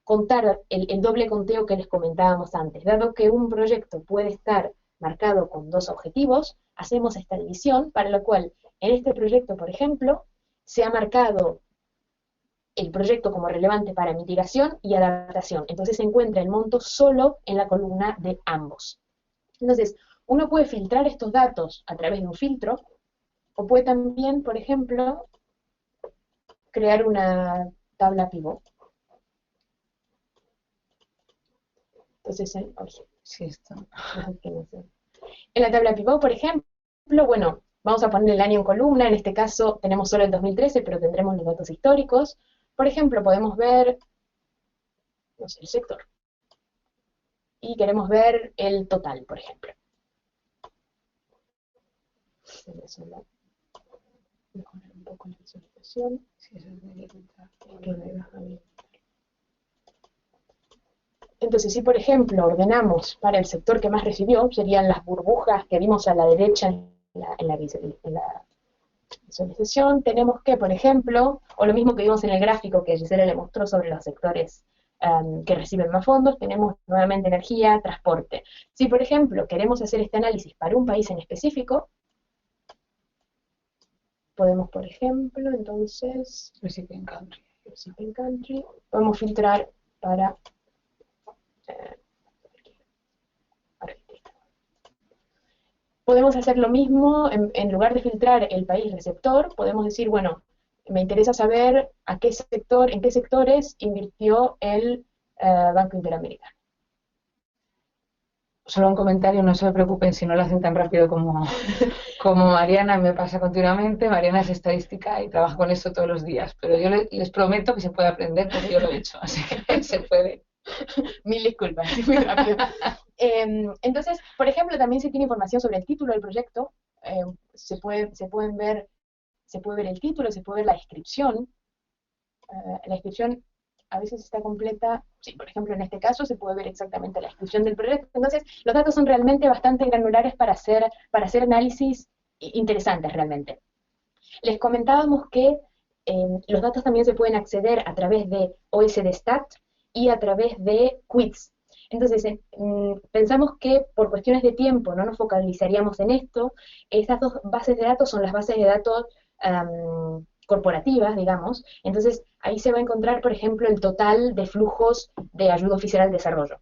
contar el doble conteo que les comentábamos antes. Dado que un proyecto puede estar marcado con dos objetivos, hacemos esta división, para lo cual en este proyecto, por ejemplo, se ha marcado el proyecto como relevante para mitigación y adaptación. Entonces se encuentra el monto solo en la columna de ambos. Entonces, uno puede filtrar estos datos a través de un filtro, o puede también, por ejemplo, crear una tabla pivot. Entonces, en la tabla pivot, por ejemplo, bueno, vamos a poner el año en columna, en este caso tenemos solo el 2013, pero tendremos los datos históricos. Por ejemplo, podemos ver, no sé, el sector. Y queremos ver el total, por ejemplo. Mejorar un poco la visualización. Entonces, si por ejemplo ordenamos para el sector que más recibió, serían las burbujas que vimos a la derecha en la visualización, tenemos que, por ejemplo, o lo mismo que vimos en el gráfico que Gisela le mostró sobre los sectores que reciben más fondos, tenemos nuevamente energía, transporte. Si por ejemplo queremos hacer este análisis para un país en específico, podemos, por ejemplo, entonces, Recipient Country, podemos filtrar para Argentina. Podemos hacer lo mismo, en lugar de filtrar el país receptor, podemos decir, bueno, me interesa saber en qué sectores invirtió el Banco Interamericano. Solo un comentario, no se preocupen si no lo hacen tan rápido como Mariana, me pasa continuamente. Mariana es estadística y trabaja con eso todos los días, pero yo les prometo que se puede aprender porque yo lo he hecho, así que se puede. Mil disculpas, muy rápido. Entonces, por ejemplo, también se tiene información sobre el título del proyecto, se puede ver el título, se puede ver la descripción. La descripción a veces está completa, sí, por ejemplo, en este caso se puede ver exactamente la descripción del proyecto. Entonces, los datos son realmente bastante granulares para hacer análisis interesantes realmente. Les comentábamos que los datos también se pueden acceder a través de OSDStat y a través de Quiz. Entonces, pensamos que por cuestiones de tiempo no nos focalizaríamos en esto. Estas dos bases de datos son las bases de datos corporativas, digamos. Entonces, ahí se va a encontrar, por ejemplo, el total de flujos de ayuda oficial al desarrollo.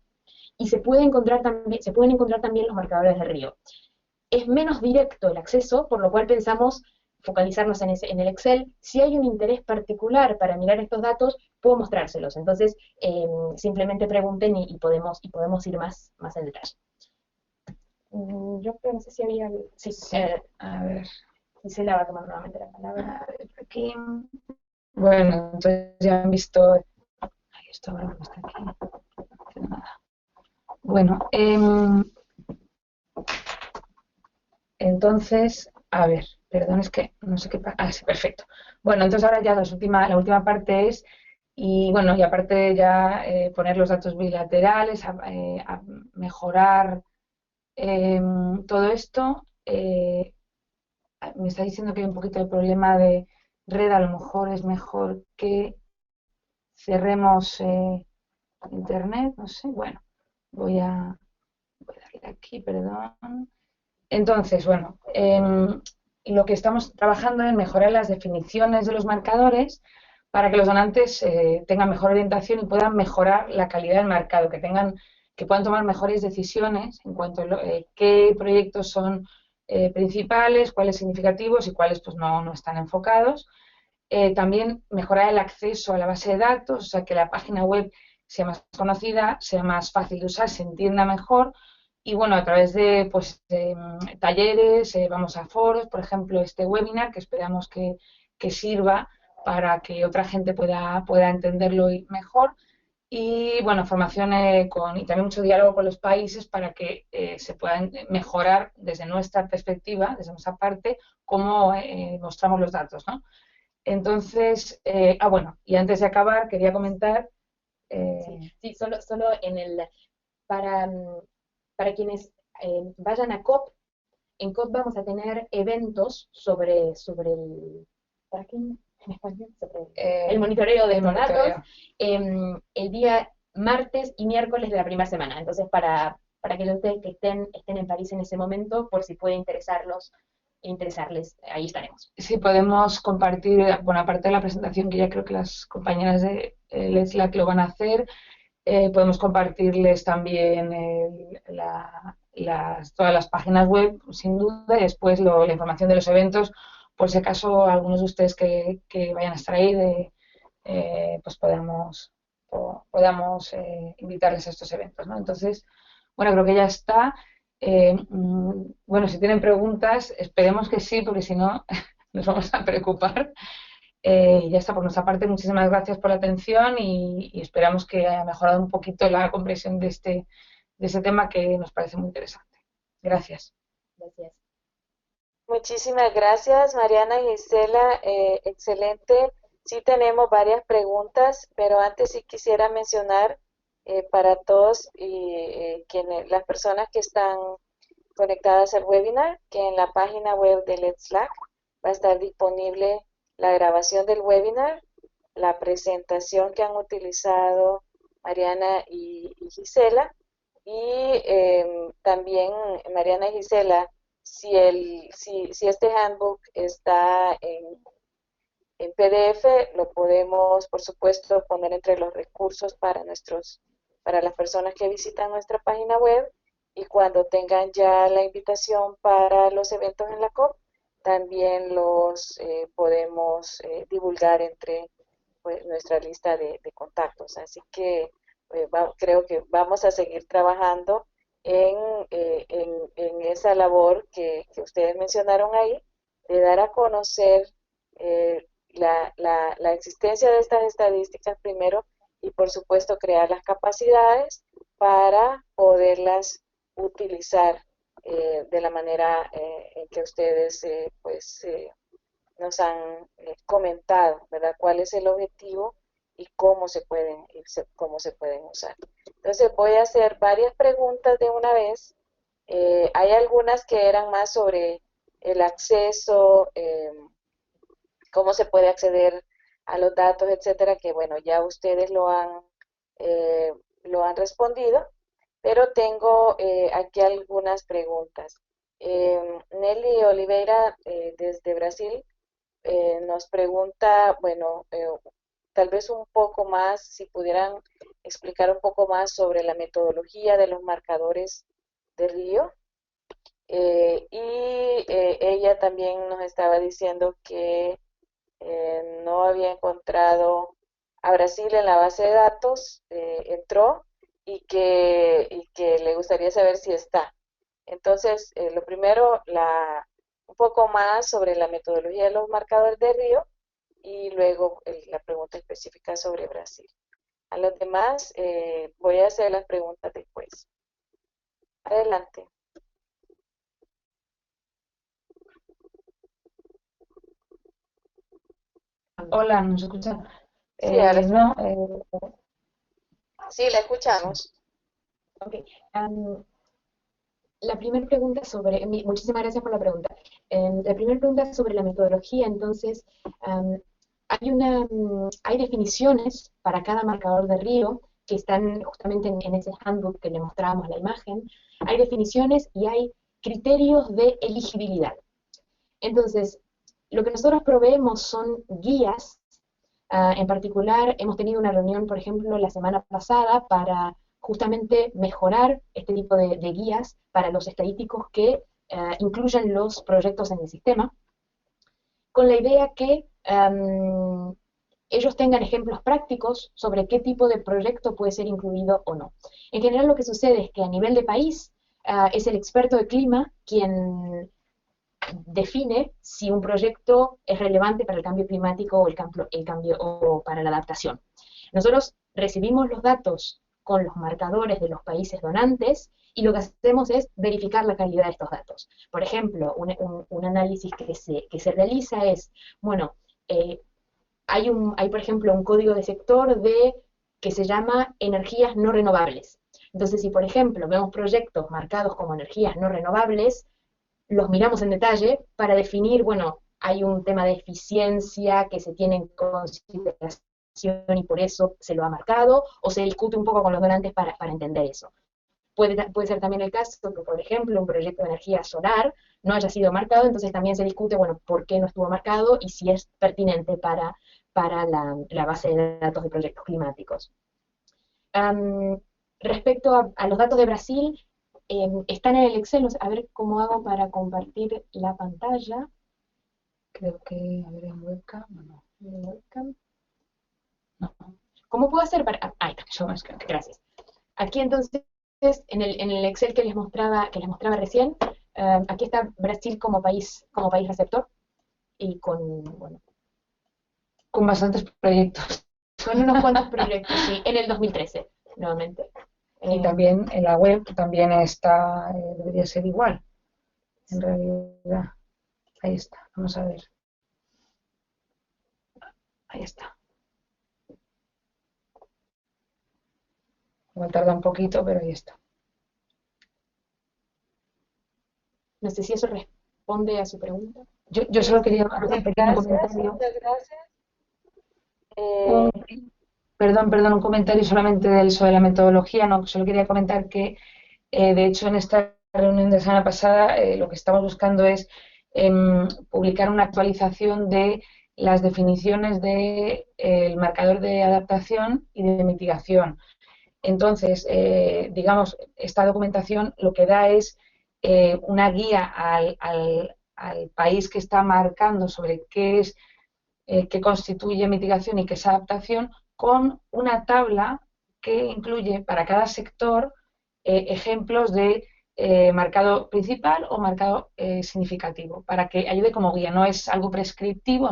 Y se pueden encontrar también los marcadores de río. Es menos directo el acceso, por lo cual pensamos focalizarnos en el Excel. Si hay un interés particular para mirar estos datos, puedo mostrárselos. Entonces, simplemente pregunten y podemos ir más en detalle. Yo no sé si había... Sí, a ver. Gisela va a tomar nuevamente la palabra. A ver, aquí. Bueno, entonces ya han visto... Ay, esto ahora no está aquí. No nada. Bueno, entonces, a ver, perdón, es que no sé qué pasa. Ah, sí, perfecto. Bueno, entonces ahora ya la última parte es, y bueno, y aparte ya poner los datos bilaterales, a mejorar todo esto. Me está diciendo que hay un poquito de problema de red, a lo mejor es mejor que cerremos internet, no sé, bueno, voy a darle aquí, perdón. Entonces, bueno, lo que estamos trabajando es mejorar las definiciones de los marcadores para que los donantes tengan mejor orientación y puedan mejorar la calidad del marcado, que puedan tomar mejores decisiones en cuanto a qué proyectos son principales, cuáles significativos y cuáles pues no están enfocados. También mejorar el acceso a la base de datos, o sea, que la página web sea más conocida, sea más fácil de usar, se entienda mejor. Y bueno, a través de pues, talleres, vamos a foros, por ejemplo, este webinar, que esperamos que sirva para que otra gente pueda entenderlo mejor. Y bueno, formación y también mucho diálogo con los países para que se puedan mejorar desde nuestra perspectiva, desde nuestra parte, cómo mostramos los datos, ¿no? Entonces, bueno, y antes de acabar, quería comentar. Sí, solo para, para quienes vayan a COP, en COP vamos a tener eventos sobre el tracking, en español, sobre el monitoreo de estos datos, el día martes y miércoles de la primera semana. Entonces, para que ustedes que estén en París en ese momento, por si puede interesarles, ahí estaremos. Sí, podemos compartir, bueno, aparte de la presentación que ya creo que las compañeras de Let's Slack lo van a hacer, podemos compartirles también todas las páginas web, sin duda, y después la información de los eventos, por si acaso algunos de ustedes que vayan a estar ahí, pues podamos invitarles a estos eventos, ¿no? Entonces, bueno, creo que ya está. Bueno, si tienen preguntas, esperemos que sí, porque si no, nos vamos a preocupar. Y ya está por nuestra parte. Muchísimas gracias por la atención y esperamos que haya mejorado un poquito la comprensión de este tema que nos parece muy interesante. Gracias. Gracias. Muchísimas gracias, Mariana y Gisela. Excelente. Sí tenemos varias preguntas, pero antes sí quisiera mencionar para todos y las personas que están conectadas al webinar, que en la página web de Let's Slack va a estar disponible la grabación del webinar, la presentación que han utilizado Mariana y Gisela, y también Mariana y Gisela, si este handbook está en PDF, lo podemos, por supuesto, poner entre los recursos para las personas que visitan nuestra página web, y cuando tengan ya la invitación para los eventos en la COP, también los podemos divulgar entre pues, nuestra lista de contactos. Así que creo que vamos a seguir trabajando en esa labor que ustedes mencionaron ahí, de dar a conocer la existencia de estas estadísticas primero, y por supuesto crear las capacidades para poderlas utilizar de la manera en que ustedes nos han comentado, ¿verdad? ¿Cuál es el objetivo y cómo se pueden usar? Entonces voy a hacer varias preguntas de una vez. Hay algunas que eran más sobre el acceso, cómo se puede acceder a los datos, etcétera, que bueno, ya ustedes lo han respondido, pero tengo aquí algunas preguntas. Nelly Oliveira, desde Brasil, nos pregunta, bueno, tal vez un poco más, si pudieran explicar un poco más sobre la metodología de los marcadores de Río. Ella también nos estaba diciendo que no había encontrado a Brasil en la base de datos, entró y que le gustaría saber si está. Entonces, lo primero, un poco más sobre la metodología de los marcadores de Río, y luego la pregunta específica sobre Brasil. A los demás voy a hacer las preguntas después. Adelante. Hola, ¿nos escuchan? Sí, ahora sí. No, Sí, la sí. escuchamos. Ok. am, la primera pregunta sobre, muchísimas gracias por la pregunta. La primera pregunta sobre la metodología, entonces, am, hay definiciones para cada marcador de río que están justamente en ese handbook que le mostrábamos la imagen. Hay definiciones y hay criterios de elegibilidad. Entonces, lo que nosotros proveemos son guías. En particular, hemos tenido una reunión, por ejemplo, la semana pasada para justamente mejorar este tipo de guías para los estadísticos que incluyan los proyectos en el sistema, con la idea que ellos tengan ejemplos prácticos sobre qué tipo de proyecto puede ser incluido o no. En general lo que sucede es que a nivel de país es el experto de clima quien define si un proyecto es relevante para el cambio climático o el cambio o para la adaptación. Nosotros recibimos los datos con los marcadores de los países donantes y lo que hacemos es verificar la calidad de estos datos. Por ejemplo, un análisis que se realiza es, bueno, eh, hay, por ejemplo, un código de sector que se llama energías no renovables. Entonces, si por ejemplo vemos proyectos marcados como energías no renovables, los miramos en detalle para definir, bueno, hay un tema de eficiencia que se tiene en consideración y por eso se lo ha marcado, o se discute un poco con los donantes para entender eso. Puede ser también el caso que, por ejemplo, un proyecto de energía solar no haya sido marcado, entonces también se discute, bueno, por qué no estuvo marcado y si es pertinente para la base de datos de proyectos climáticos. Um, Respecto a los datos de Brasil, están en el Excel, no sé, a ver cómo hago para compartir la pantalla. Creo que, a ver, en webcam, no, En webcam. no, ¿Cómo puedo hacer para...? Ahí está, eso más que gracias. Aquí entonces, en el Excel que les mostraba recién, aquí está Brasil como país receptor y bueno, con bastantes proyectos. con unos cuantos proyectos, sí, en el 2013, nuevamente. Y Eh, también en la web también está, debería ser igual, en realidad. Ahí está, vamos a ver. Ahí está. Igual tarda un poquito, pero ahí está. no sé si eso responde a su pregunta. Yo solo quería hacer un pequeño Gracias, comentario. muchas gracias. Un, Eh, perdón, un comentario solamente sobre la metodología. No, solo quería comentar que, de hecho, en esta reunión de la semana pasada, lo que estamos buscando es publicar una actualización de las definiciones del marcador de adaptación y de mitigación. Entonces, digamos, esta documentación lo que da es una guía al país que está marcando sobre qué es, qué constituye mitigación y qué es adaptación, con una tabla que incluye para cada sector ejemplos de marcado principal o marcado significativo, para que ayude como guía. No es algo prescriptivo,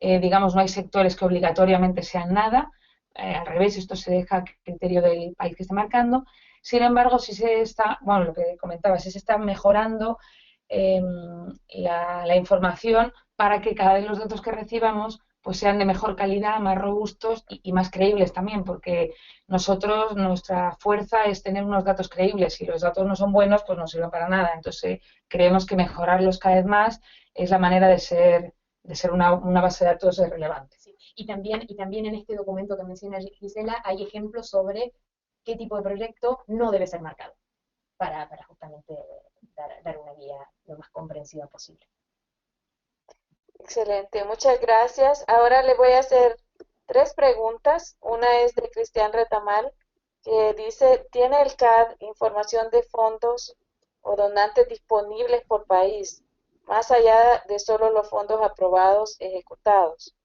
digamos, no hay sectores que obligatoriamente sean nada, al revés, esto se deja a criterio del país que esté marcando. Sin embargo, si se está, bueno, lo que comentaba, si se está mejorando eh, la información para que cada vez los datos que recibamos pues sean de mejor calidad, más robustos y más creíbles también, porque nosotros, nuestra fuerza es tener unos datos creíbles. Si los datos no son buenos, pues no sirven para nada. Entonces, creemos que mejorarlos cada vez más es la manera de ser una base de datos relevante. Sí. Y también en este documento que menciona Gisela hay ejemplos sobre qué tipo de proyecto no debe ser marcado para justamente dar una guía lo más comprensiva posible. Excelente, muchas gracias. Ahora le voy a hacer tres preguntas. Una es de Cristian Retamal, que dice, ¿tiene el CAD información de fondos o donantes disponibles por país, más allá de solo los fondos aprobados ejecutados?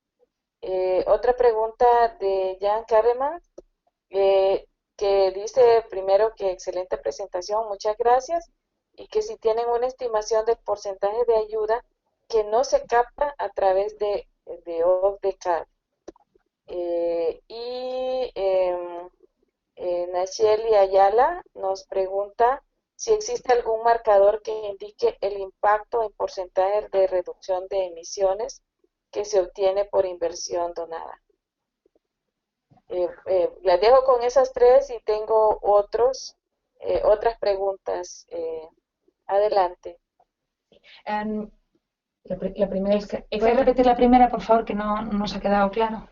Otra pregunta de Jan Carreman, eh, que dice primero que excelente presentación, muchas gracias, y que si tienen una estimación del porcentaje de ayuda que no se capta a través de ODCAD. Nacheli Ayala nos pregunta si existe algún marcador que indique el impacto en porcentaje de reducción de emisiones que se obtiene por inversión donada. Las dejo con esas tres y tengo otras preguntas. Adelante. Em, La primera ¿puedes repetir la primera, por favor, que no nos ha quedado claro?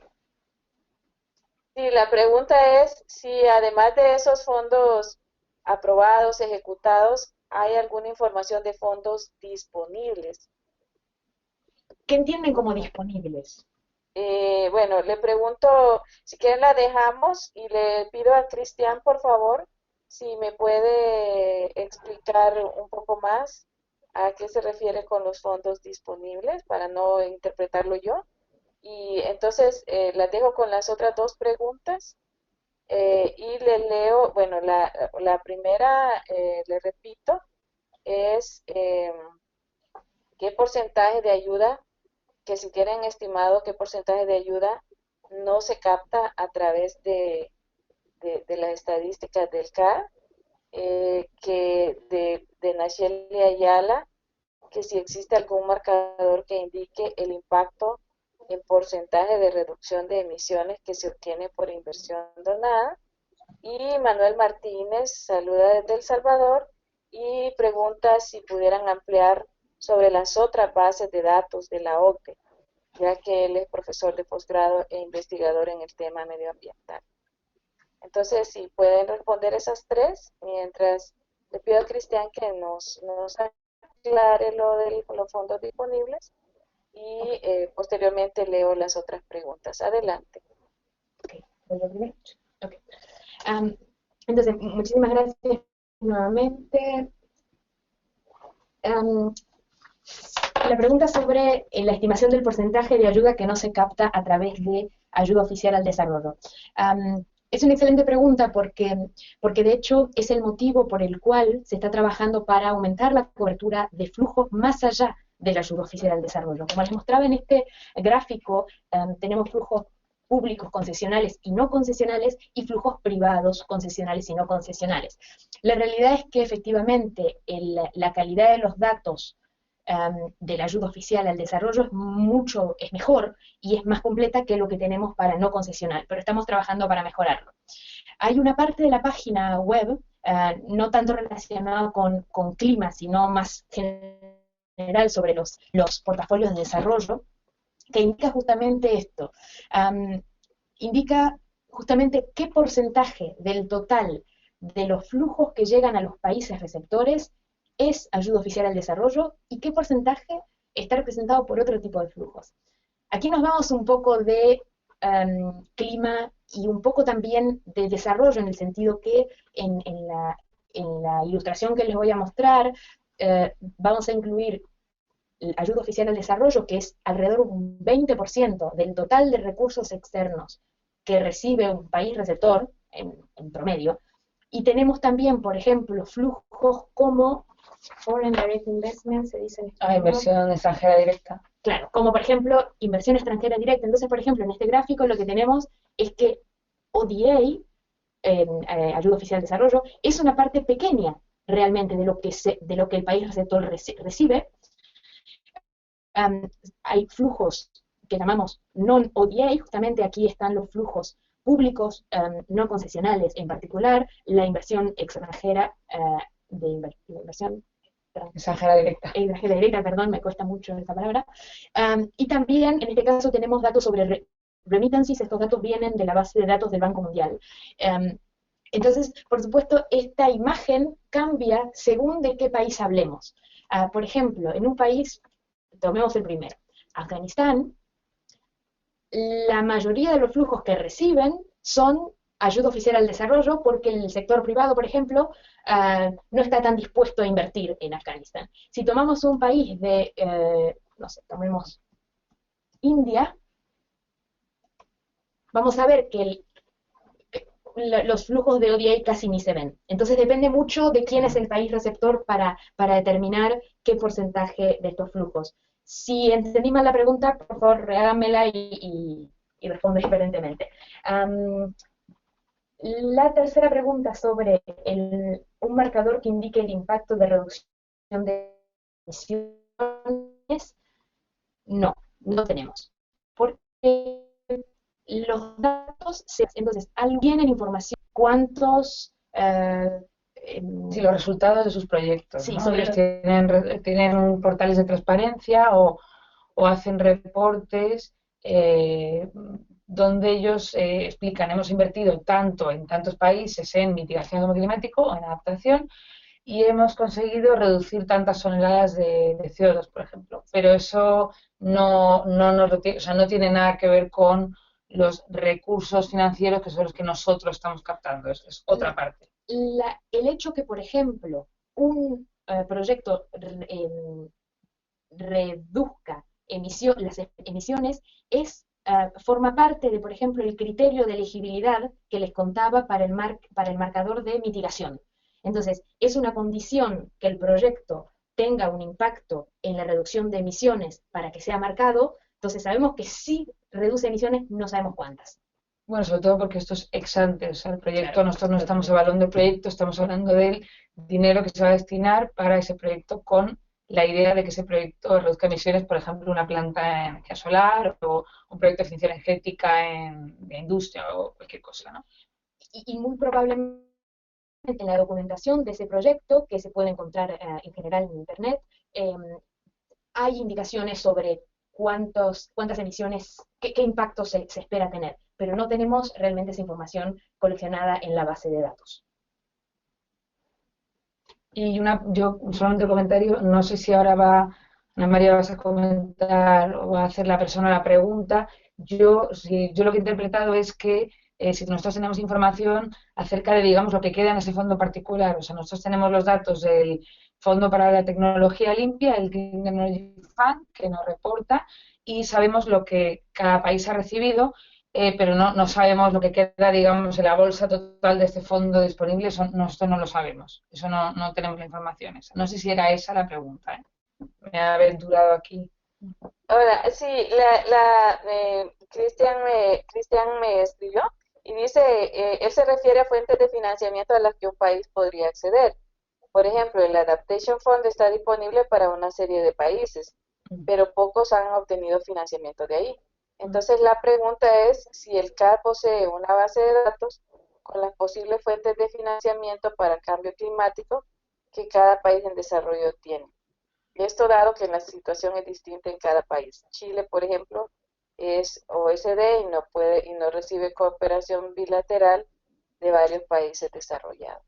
Sí, la pregunta es si además de esos fondos aprobados, ejecutados, hay alguna información de fondos disponibles. ¿Qué entienden como disponibles? Bueno, le pregunto, si quieren la dejamos y le pido a Cristian, por favor, si me puede explicar un poco más a qué se refiere con los fondos disponibles para no interpretarlo yo. Y entonces la dejo con las otras dos preguntas y le leo, bueno, la primera, le repito, es qué porcentaje de ayuda, que si tienen estimado qué porcentaje de ayuda no se capta a través de las estadísticas del CAR, que de Nacheli Ayala, que si existe algún marcador que indique el impacto en porcentaje de reducción de emisiones que se obtiene por inversión donada. Y Manuel Martínez saluda desde El Salvador y pregunta si pudieran ampliar sobre las otras bases de datos de la OCDE, ya que él es profesor de posgrado e investigador en el tema medioambiental. Entonces, si pueden responder esas tres, mientras le pido a Cristian que nos aclare lo de los fondos disponibles y posteriormente leo las otras preguntas. Adelante. Ok, voy yo primero. Ok. Entonces, muchísimas gracias nuevamente. La pregunta sobre la estimación del porcentaje de ayuda que no se capta a través de ayuda oficial al desarrollo. Es una excelente pregunta porque de hecho es el motivo por el cual se está trabajando para aumentar la cobertura de flujos más allá de la ayuda oficial al desarrollo. Como les mostraba en este gráfico, tenemos flujos públicos concesionales y no concesionales y flujos privados concesionales y no concesionales. La realidad es que efectivamente la calidad de los datos de la ayuda oficial al desarrollo es mejor y es más completa que lo que tenemos para no concesional, pero estamos trabajando para mejorarlo. Hay una parte de la página web, no tanto relacionada con clima, sino más general sobre los portafolios de desarrollo, que indica justamente esto. Indica justamente qué porcentaje del total de los flujos que llegan a los países receptores es ayuda oficial al desarrollo y qué porcentaje está representado por otro tipo de flujos. Aquí nos vamos un poco de clima y un poco también de desarrollo, en el sentido que en la ilustración que les voy a mostrar vamos a incluir ayuda oficial al desarrollo, que es alrededor de un 20% del total de recursos externos que recibe un país receptor, en promedio, y tenemos también, por ejemplo, flujos como Foreign Direct Investment, se dice en español. Inversión extranjera directa. Claro, como por ejemplo, inversión extranjera directa. Entonces, por ejemplo, en este gráfico lo que tenemos es que ODA, ayuda oficial al desarrollo, es una parte pequeña realmente de lo que el país receptor recibe. Hay flujos que llamamos non-ODA, justamente aquí están los flujos públicos no concesionales, en particular la inversión extranjera inversión extranjera directa. Extranjera directa, perdón, me cuesta mucho esta palabra. Y también, en este caso, tenemos datos sobre remittances. Estos datos vienen de la base de datos del Banco Mundial. Entonces, por supuesto, esta imagen cambia según de qué país hablemos. Por ejemplo, en un país, tomemos el primero, Afganistán, la mayoría de los flujos que reciben son ayuda oficial al desarrollo porque el sector privado, por ejemplo, no está tan dispuesto a invertir en Afganistán. Si tomamos un país no sé, tomemos India, vamos a ver que los flujos de ODA casi ni se ven. Entonces depende mucho de quién es el país receptor para determinar qué porcentaje de estos flujos. Si entendí mal la pregunta, por favor, reháganmela y y respondo diferentemente. La tercera pregunta sobre un marcador que indique el impacto de reducción de emisiones, no tenemos. Porque los datos, entonces, alguien tiene información, cuántos... Sí, los resultados de sus proyectos, sí, ¿no? sobre Ellos tienen portales de transparencia o hacen reportes donde ellos explican, hemos invertido tanto en tantos países en mitigación de cambio climático o en adaptación y hemos conseguido reducir tantas toneladas de CO2, por ejemplo. Pero eso o sea, no tiene nada que ver con los recursos financieros que son los que nosotros estamos captando, es otra parte. El hecho que, por ejemplo, un proyecto reduzca las emisiones forma parte de, por ejemplo, el criterio de elegibilidad que les contaba para el marcador de mitigación. Entonces, es una condición que el proyecto tenga un impacto en la reducción de emisiones para que sea marcado. Entonces, sabemos que sí reduce emisiones, no sabemos cuántas. Bueno, sobre todo porque esto es ex ante, o sea, el proyecto, Claro, nosotros no estamos evaluando el proyecto, estamos hablando del dinero que se va a destinar para ese proyecto con la idea de que ese proyecto reduzca emisiones, por ejemplo, una planta en energía solar o un proyecto de eficiencia energética de industria o cualquier cosa, ¿no? Y muy probablemente en la documentación de ese proyecto, que se puede encontrar en general en Internet, hay indicaciones sobre cuántas emisiones, qué impacto se espera tener, pero no tenemos realmente esa información coleccionada en la base de datos. Y yo solamente un comentario, no sé si ahora Ana María vas a comentar o va a hacer la persona la pregunta. Yo lo que he interpretado es que si nosotros tenemos información acerca de, digamos, lo que queda en ese fondo particular, o sea, nosotros tenemos los datos del Fondo para la Tecnología Limpia, el Clean Energy Fund, que nos reporta, y sabemos lo que cada país ha recibido, pero no sabemos lo que queda, digamos, en la bolsa total de este fondo disponible, esto no lo sabemos, eso no tenemos la información esa. No sé si era esa la pregunta, ¿eh? Me ha aventurado aquí. Ahora, sí, Cristian me escribió y dice, él se refiere a fuentes de financiamiento a las que un país podría acceder. Por ejemplo, el Adaptation Fund está disponible para una serie de países, pero pocos han obtenido financiamiento de ahí. Entonces, la pregunta es si el CAD posee una base de datos con las posibles fuentes de financiamiento para cambio climático que cada país en desarrollo tiene. Esto dado que la situación es distinta en cada país. Chile, por ejemplo, es OSD y no recibe cooperación bilateral de varios países desarrollados.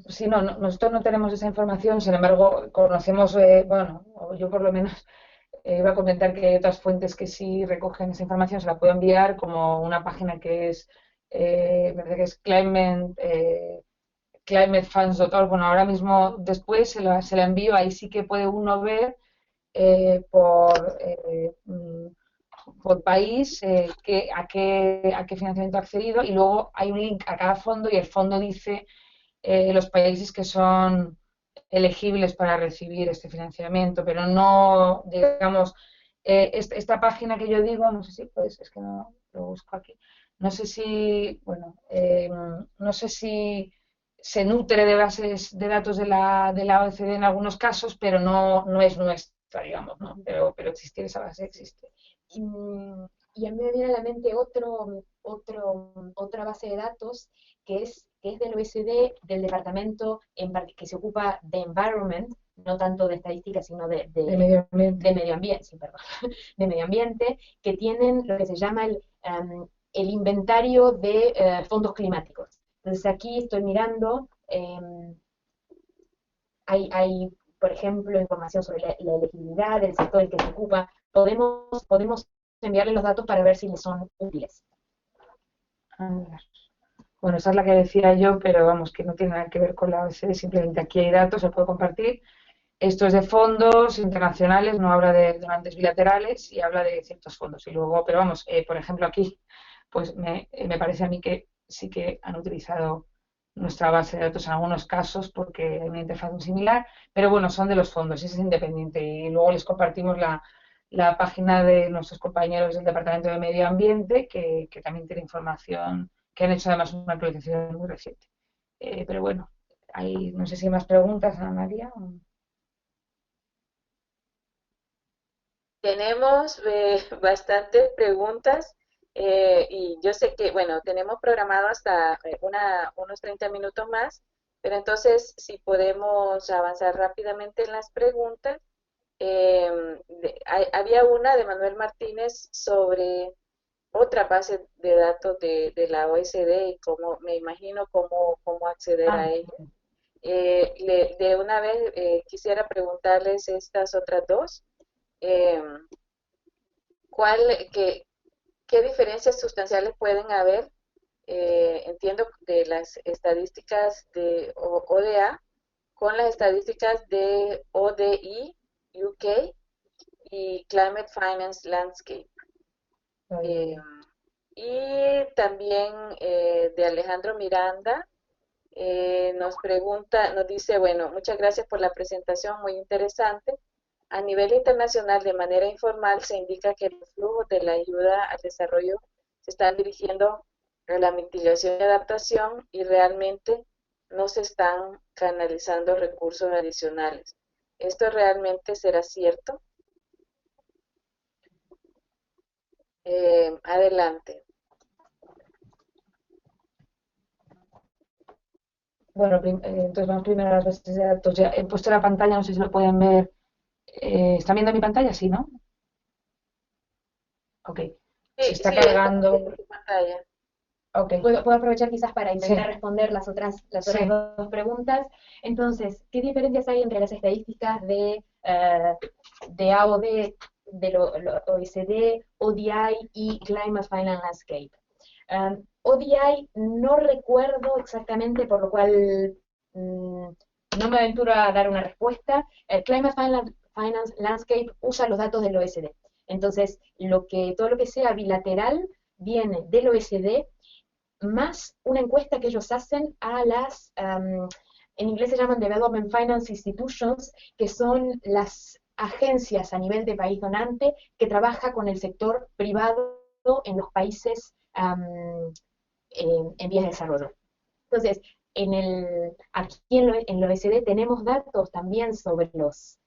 Sí, nosotros no tenemos esa información, sin embargo, conocemos, bueno, o yo por lo menos iba a comentar que hay otras fuentes que sí recogen esa información, se la puedo enviar como una página que es, me parece que es climatefunds.org. Bueno, ahora mismo después se la envío, ahí sí que puede uno ver eh, por, eh, mm, por país a qué financiamiento ha accedido y luego hay un link a cada fondo y el fondo dice los países que son elegibles para recibir este financiamiento, pero no, digamos, esta página que yo digo, no sé si puedes, es que no lo busco aquí, no sé si, bueno, no sé si se nutre de bases de datos de la OECD en algunos casos, pero no es nuestra, digamos, ¿no? Pero existir esa base existe. Y a mí me viene a la mente otra base de datos que es del OECD, del departamento que se ocupa de environment, no tanto de estadística, sino de medio ambiente, sí, perdón, de medio ambiente, que tienen lo que se llama el inventario de fondos climáticos. Entonces aquí estoy mirando, hay, por ejemplo, información sobre la elegibilidad del sector en que se ocupa. Podemos enviarle los datos para ver si les son útiles. Bueno, esa es la que decía yo, pero vamos, que no tiene nada que ver con la OSD, simplemente aquí hay datos, se puede compartir. Esto es de fondos internacionales, no habla de donantes bilaterales y habla de ciertos fondos. Y luego, pero vamos, por ejemplo aquí, pues me parece a mí que sí que han utilizado nuestra base de datos en algunos casos porque hay una interfaz muy similar, pero bueno, son de los fondos, ese es independiente y luego les compartimos la página de nuestros compañeros del Departamento de Medio Ambiente, que también tiene información, que han hecho además una actualización muy reciente. Pero bueno, hay, no sé si hay más preguntas, Ana María. Tenemos bastantes preguntas y yo sé que, bueno, tenemos programado hasta unos 30 minutos más, pero entonces si podemos avanzar rápidamente en las preguntas. Había una de Manuel Martínez sobre otra base de datos de la OSD y cómo, me imagino cómo acceder a Ah, ella. De una vez quisiera preguntarles estas otras dos. Eh, ¿cuál, qué diferencias sustanciales pueden haber? Entiendo de las estadísticas de ODA con las estadísticas de ODI UK y Climate Finance Landscape. Eh, y también de Alejandro Miranda nos pregunta, nos dice, bueno, muchas gracias por la presentación, muy interesante. A nivel internacional, de manera informal, se indica que los flujos de la ayuda al desarrollo se están dirigiendo a la mitigación y adaptación y realmente no se están canalizando recursos adicionales. ¿Esto realmente será cierto? Adelante. bueno, entonces vamos primero a las bases de datos. Ya he puesto la pantalla, no sé si lo pueden ver. ¿Están viendo mi pantalla? Sí, ¿no? Ok. Se Sí, está sí, está cargando. en tu pantalla. Ok. Puedo aprovechar quizás para intentar Sí, responder las sí. otras dos preguntas. Entonces, ¿qué diferencias hay entre las estadísticas de AOD, lo OECD, ODI y Climate Finance Landscape? ODI no recuerdo exactamente, por lo cual no me aventuro a dar una respuesta. El Climate Finance Landscape usa los datos del OECD. Entonces, todo lo que sea bilateral viene del OECD más una encuesta que ellos hacen a en inglés se llaman Development Finance Institutions, que son las agencias a nivel de país donante que trabaja con el sector privado en los países en vías de desarrollo. Entonces, aquí en el OECD tenemos datos también sobre los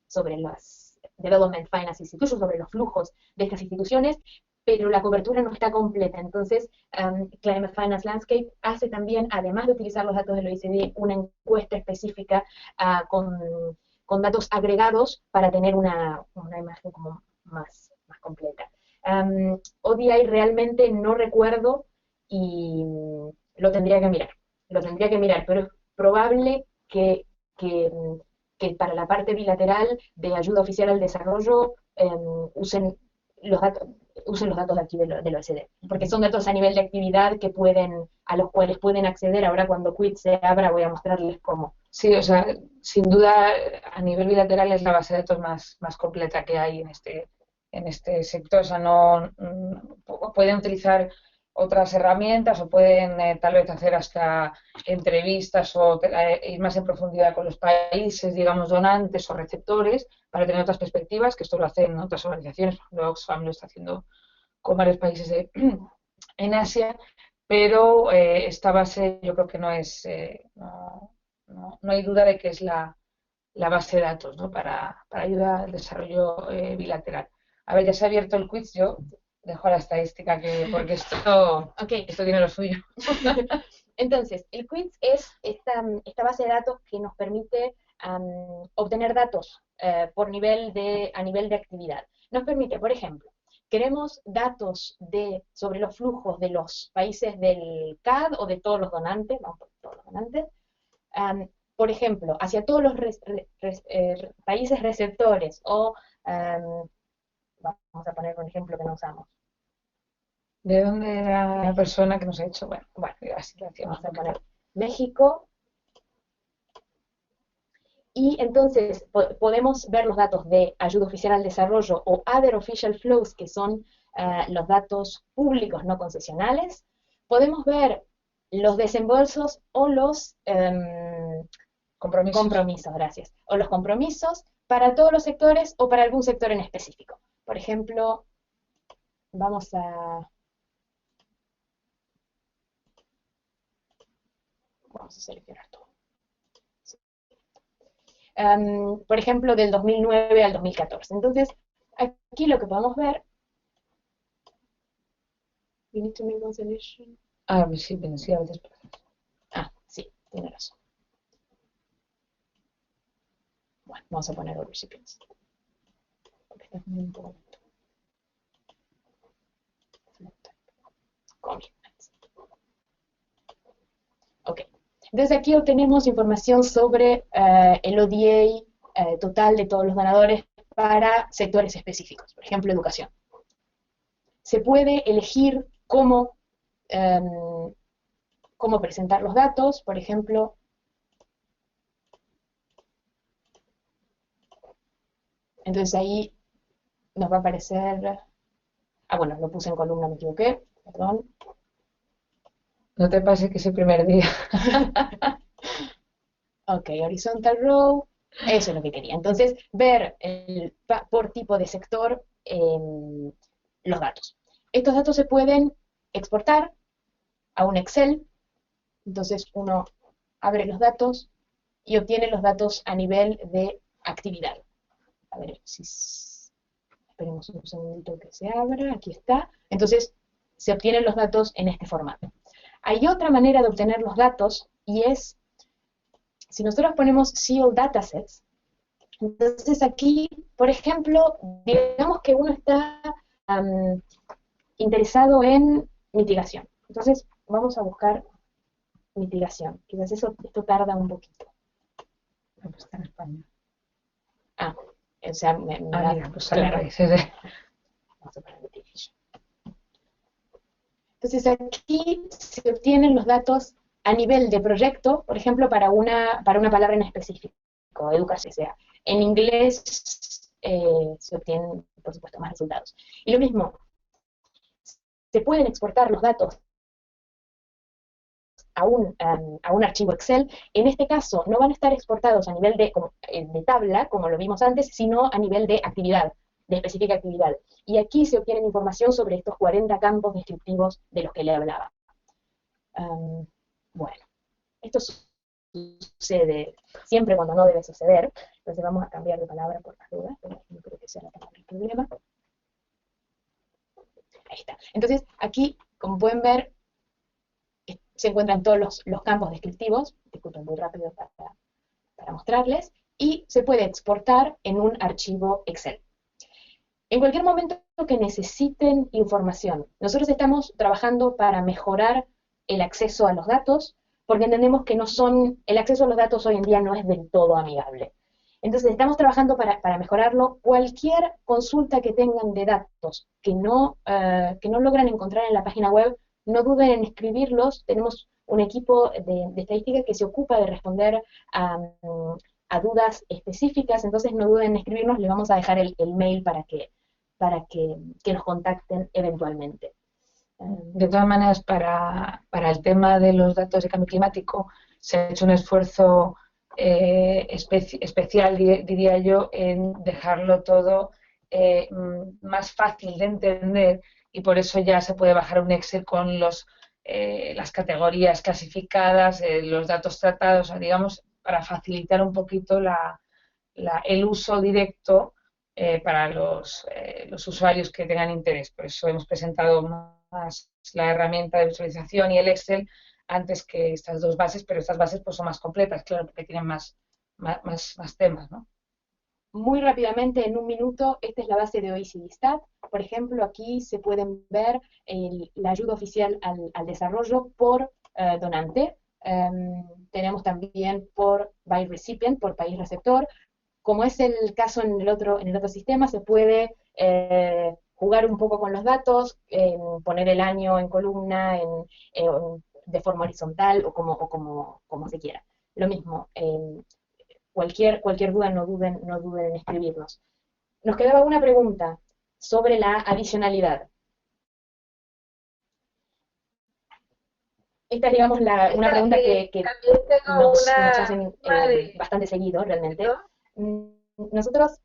Development Finance Institutions, sobre los flujos de estas instituciones, pero la cobertura no está completa. Entonces, Climate Finance Landscape hace también, además de utilizar los datos del OECD, una encuesta específica con datos agregados para tener una imagen como más completa. ODI realmente no recuerdo y lo tendría que mirar, pero es probable que, que para la parte bilateral de ayuda oficial al desarrollo usen los datos, usen los datos de aquí del OECD, porque son datos a nivel de actividad a los cuales pueden acceder. Ahora cuando Quit se abra voy a mostrarles cómo. Sí, o sea, sin duda a nivel bilateral es la base de datos más completa que hay en este sector. O sea, pueden utilizar otras herramientas o pueden tal vez hacer hasta entrevistas o ir más en profundidad con los países, digamos, donantes o receptores para tener otras perspectivas, que esto lo hacen otras organizaciones. Por ejemplo, Oxfam lo está haciendo con varios países en Asia, pero esta base yo creo que no es, no hay duda de que es la base de datos, ¿no? para ayuda al desarrollo bilateral. A ver, ya se ha abierto el quiz, yo dejo la estadística porque Okay. esto tiene lo suyo. Entonces, el quiz es esta base de datos que nos permite obtener datos a nivel de actividad. Nos permite, por ejemplo, queremos datos sobre los flujos de los países del CAD o de todos los donantes, vamos por todos los donantes, por ejemplo, hacia todos los países receptores o, vamos a poner un ejemplo que no usamos. ¿De dónde era la persona que nos ha hecho? Bueno, así lo hacíamos. Vamos a poner México. Y entonces podemos ver los datos de ayuda oficial al desarrollo o Other Official Flows, que son los datos públicos no concesionales. Podemos ver los desembolsos o los compromisos, gracias, o los compromisos para todos los sectores o para algún sector en específico. por ejemplo, vamos a seleccionar todo. Por ejemplo, del 2009 al 2014. Entonces, aquí lo que podemos ver, we need to make one selection. Ah, sí, sí, a veces pasa. Ah, sí, tiene razón. Bueno, vamos a poner all recipients. Porque está un poco lento. Commitments. Ok. Entonces aquí obtenemos información sobre el ODA total de todos los donadores para sectores específicos, por ejemplo, educación. Se puede elegir cómo presentar los datos, por ejemplo, entonces ahí nos va a aparecer, bueno, lo puse en columna, me equivoqué, perdón. No te pase que es el primer día. Ok, horizontal row, eso es lo que quería. Entonces, ver por tipo de sector los datos. Estos datos se pueden exportar a un Excel, entonces uno abre los datos y obtiene los datos a nivel de actividad. A ver si... Esperemos un segundito que se abra, aquí está. Entonces, se obtienen los datos en este formato. Hay otra manera de obtener los datos y es, si nosotros ponemos Seal Datasets, entonces aquí, por ejemplo, digamos que uno está interesado en mitigación. Entonces, vamos a buscar mitigación. Quizás esto tarda un poquito. Pues está en español. Ah, o sea, mira, pues sale claro. raíces de... Vamos a poner mitigation. Entonces aquí se obtienen los datos a nivel de proyecto, por ejemplo, para una palabra en específico, educación, sea. En inglés se obtienen, por supuesto, más resultados. Y lo mismo, se pueden exportar los datos a un archivo Excel. En este caso, no van a estar exportados a nivel de tabla, como lo vimos antes, sino a nivel de actividad, de específica actividad. Y aquí se obtiene información sobre estos 40 campos descriptivos de los que le hablaba. Bueno, esto sucede siempre cuando no debe suceder, entonces vamos a cambiar de palabra por las dudas, pero no creo que sea la palabra el problema. Ahí está. Entonces, aquí, como pueden ver, se encuentran todos los campos descriptivos, disculpen muy rápido para mostrarles, y se puede exportar en un archivo Excel. En cualquier momento que necesiten información, nosotros estamos trabajando para mejorar el acceso a los datos, porque entendemos que el acceso a los datos hoy en día no es del todo amigable. Entonces estamos trabajando para mejorarlo. Cualquier consulta que tengan de datos que no logran encontrar en la página web, no duden en escribirlos. Tenemos un equipo de estadística que se ocupa de responder a dudas específicas, entonces no duden en escribirnos, les vamos a dejar el mail para que nos contacten eventualmente. De todas maneras, para el tema de los datos de cambio climático, se ha hecho un esfuerzo especial, diría yo, en dejarlo todo más fácil de entender, y por eso ya se puede bajar un Excel con las categorías clasificadas, los datos tratados, o sea, digamos, para facilitar un poquito el uso directo para los usuarios que tengan interés. Por eso hemos presentado más la herramienta de visualización y el Excel antes que estas dos bases, pero estas bases pues son más completas, claro, porque tienen más temas, ¿no? Muy rápidamente, en un minuto, esta es la base de OECD Stat. Por ejemplo, aquí se pueden ver la ayuda oficial al desarrollo por donante. Tenemos también by recipient, por país receptor. Como es el caso en el otro sistema, se puede jugar un poco con los datos, poner el año en columna, de forma horizontal o como se quiera. Lo mismo, cualquier duda no duden en escribirnos. Nos quedaba una pregunta sobre la adicionalidad. Esta es, digamos, una pregunta que nos hacen bastante seguido, realmente. Nosotros,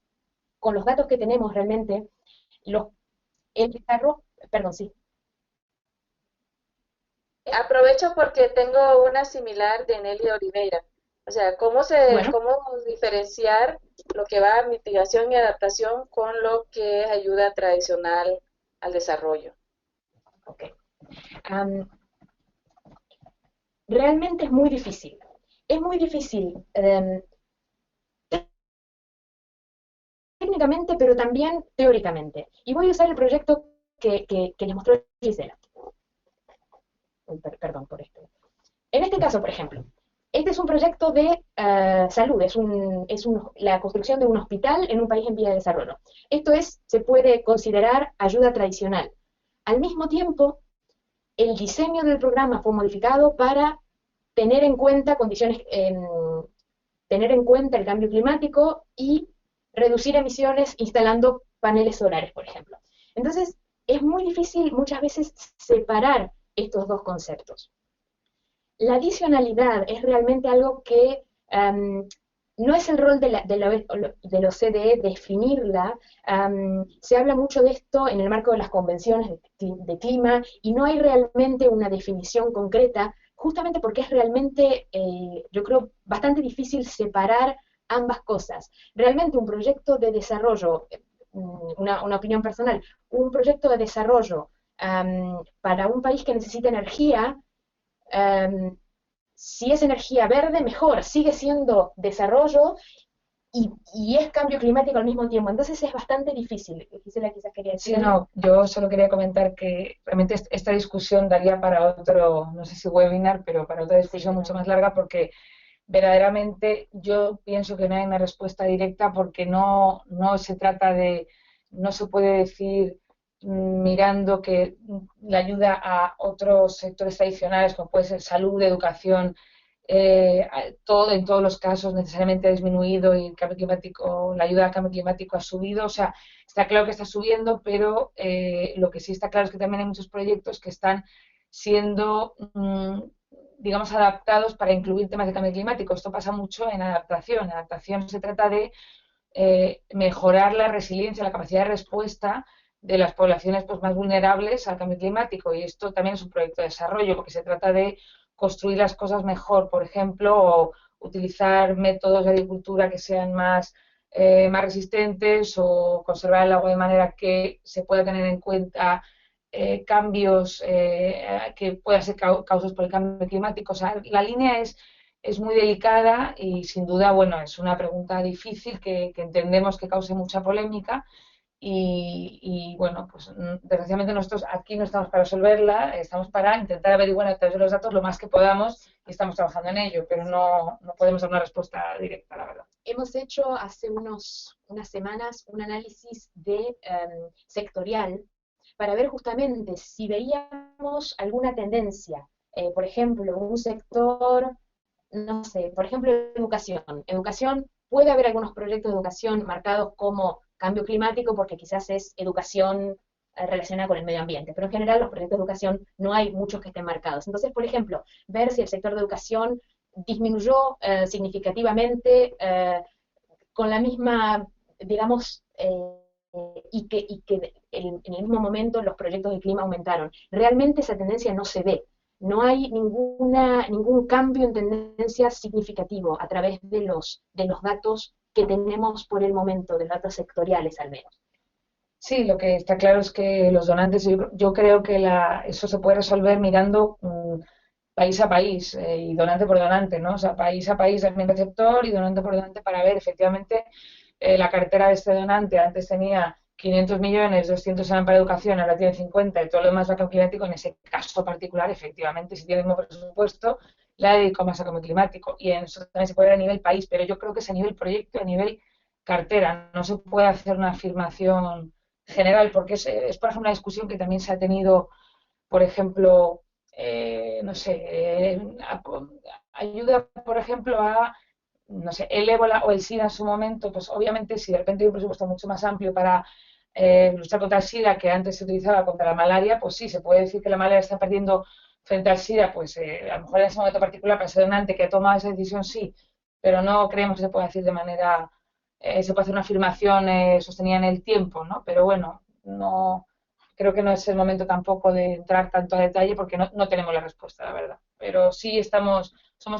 con los datos que tenemos realmente, los, el desarrollo, perdón, sí. Aprovecho porque tengo una similar de Nelly Oliveira. O sea, Bueno, cómo diferenciar lo que va a mitigación y adaptación con lo que es ayuda tradicional al desarrollo. ok. Am, realmente es muy difícil. Es muy difícil técnicamente, pero también teóricamente. Y voy a usar el proyecto que les mostró Gisela. Perdón por esto. En este caso, por ejemplo, este es un proyecto de salud, la construcción de un hospital en un país en vía de desarrollo. Esto se puede considerar ayuda tradicional. Al mismo tiempo, el diseño del programa fue modificado para tener en cuenta tener en cuenta el cambio climático y reducir emisiones instalando paneles solares, por ejemplo. Entonces, es muy difícil muchas veces separar estos dos conceptos. La adicionalidad es realmente algo que no es el rol de la OCDE definirla. Se habla mucho de esto en el marco de las convenciones de clima y no hay realmente una definición concreta, justamente porque es realmente, yo creo, bastante difícil separar ambas cosas. Realmente un proyecto de desarrollo, una opinión personal, un proyecto de desarrollo para un país que necesita energía, um, si es energía verde, mejor, sigue siendo desarrollo y es cambio climático al mismo tiempo. Entonces es bastante difícil. Gisela quizás quería decir Sí, algo. no, yo solo quería comentar que realmente esta discusión daría para otro, no sé si webinar, pero para otra Sí, discusión mucho más totalmente. larga porque verdaderamente yo pienso que no hay una respuesta directa porque no se trata de, no se puede decir mirando que la ayuda a otros sectores tradicionales como puede ser salud, educación, todo en todos los casos necesariamente ha disminuido y el cambio climático, la ayuda al cambio climático ha subido, o sea, está claro que está subiendo, pero lo que sí está claro es que también hay muchos proyectos que están siendo digamos, adaptados para incluir temas de cambio climático. Esto pasa mucho en adaptación. En adaptación se trata de mejorar la resiliencia, la capacidad de respuesta de las poblaciones pues, más vulnerables al cambio climático. Y esto también es un proyecto de desarrollo, porque se trata de construir las cosas mejor, por ejemplo, o utilizar métodos de agricultura que sean más resistentes o conservar el agua de manera que se pueda tener en cuenta cambios que puedan ser causados por el cambio climático. O sea, la línea es muy delicada y sin duda, bueno, es una pregunta difícil que entendemos que cause mucha polémica y bueno, pues desgraciadamente nosotros aquí no estamos para resolverla, estamos para intentar averiguar a través de los datos lo más que podamos y estamos trabajando en ello, pero no podemos dar una respuesta directa, la verdad. Hemos hecho hace unas semanas un análisis sectorial para ver justamente si veíamos alguna tendencia. Por ejemplo, un sector, no sé, por ejemplo, educación. Educación, puede haber algunos proyectos de educación marcados como cambio climático porque quizás es educación relacionada con el medio ambiente, pero en general los proyectos de educación no hay muchos que estén marcados. Entonces, por ejemplo, ver si el sector de educación disminuyó significativamente con la misma, digamos, y que en el mismo momento los proyectos de clima aumentaron. Realmente esa tendencia no se ve. No hay ningún cambio en tendencia significativo a través de los datos que tenemos por el momento, de los datos sectoriales al menos. Sí, lo que está claro es que los donantes, yo creo que eso se puede resolver mirando país a país y donante por donante, ¿no? O sea, país a país también receptor y donante por donante para ver efectivamente la cartera de este donante antes tenía 500 millones, 200 eran para educación, ahora tiene 50 y todo lo demás va a cambio climático. En ese caso particular, efectivamente, si tiene el mismo presupuesto, la dedico más a cambio climático. Y en eso también se puede ver a nivel país, pero yo creo que es a nivel proyecto, a nivel cartera. No se puede hacer una afirmación general, porque por ejemplo, una discusión que también se ha tenido, por ejemplo, no sé, ayuda, por ejemplo, no sé, el ébola o el SIDA en su momento, pues obviamente si de repente hay un presupuesto mucho más amplio para luchar contra el SIDA que antes se utilizaba contra la malaria, pues sí, se puede decir que la malaria está perdiendo frente al SIDA, pues a lo mejor en ese momento particular para ese donante que ha tomado esa decisión sí, pero no creemos que se pueda decir de manera, se puede hacer una afirmación sostenida en el tiempo, ¿no? Pero bueno, no creo que no es el momento tampoco de entrar tanto a detalle porque no tenemos la respuesta, la verdad. Pero sí somos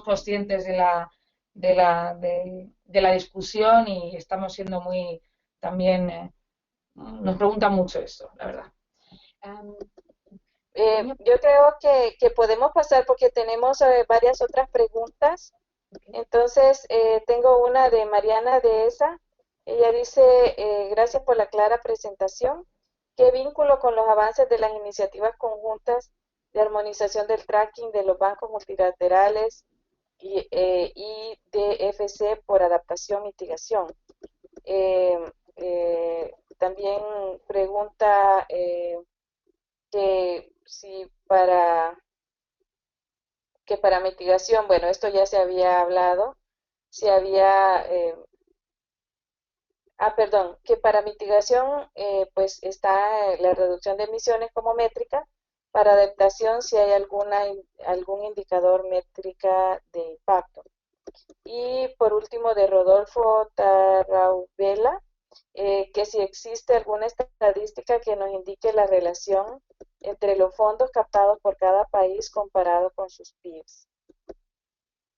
conscientes de la discusión y estamos siendo muy también nos preguntan mucho eso, la verdad. Am, Yo creo que podemos pasar porque tenemos varias otras preguntas. ok. Entonces, tengo una de Mariana Dehesa. Ella dice, gracias por la clara presentación. ¿Qué vínculo con los avances de las iniciativas conjuntas de armonización del tracking de los bancos multilaterales y DFC por adaptación y mitigación? Eh, También pregunta que si para mitigación, bueno, esto ya se había hablado, si había, perdón, que para mitigación pues está la reducción de emisiones como métrica, para adaptación si hay algún indicador métrica de impacto. Y por último, de Rodolfo Tarraubela, que si existe alguna estadística que nos indique la relación entre los fondos captados por cada país comparado con sus PIBs.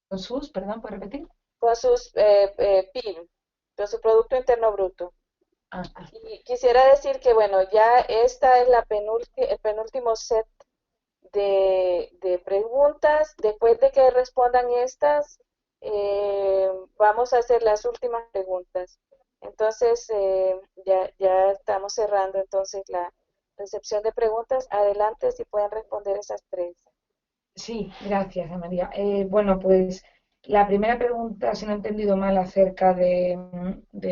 Con sus, perdón, ¿puedes repetir? Con sus PIB, con su Producto Interno Bruto. Ah, Y quisiera decir que, bueno, ya esta es el penúltimo set de preguntas. Después de que respondan estas, vamos a hacer las últimas preguntas. Entonces, ya estamos cerrando entonces la recepción de preguntas. Adelante si pueden responder esas tres. sí, gracias, Ana María. Bueno, pues la primera pregunta, si no he entendido mal, acerca de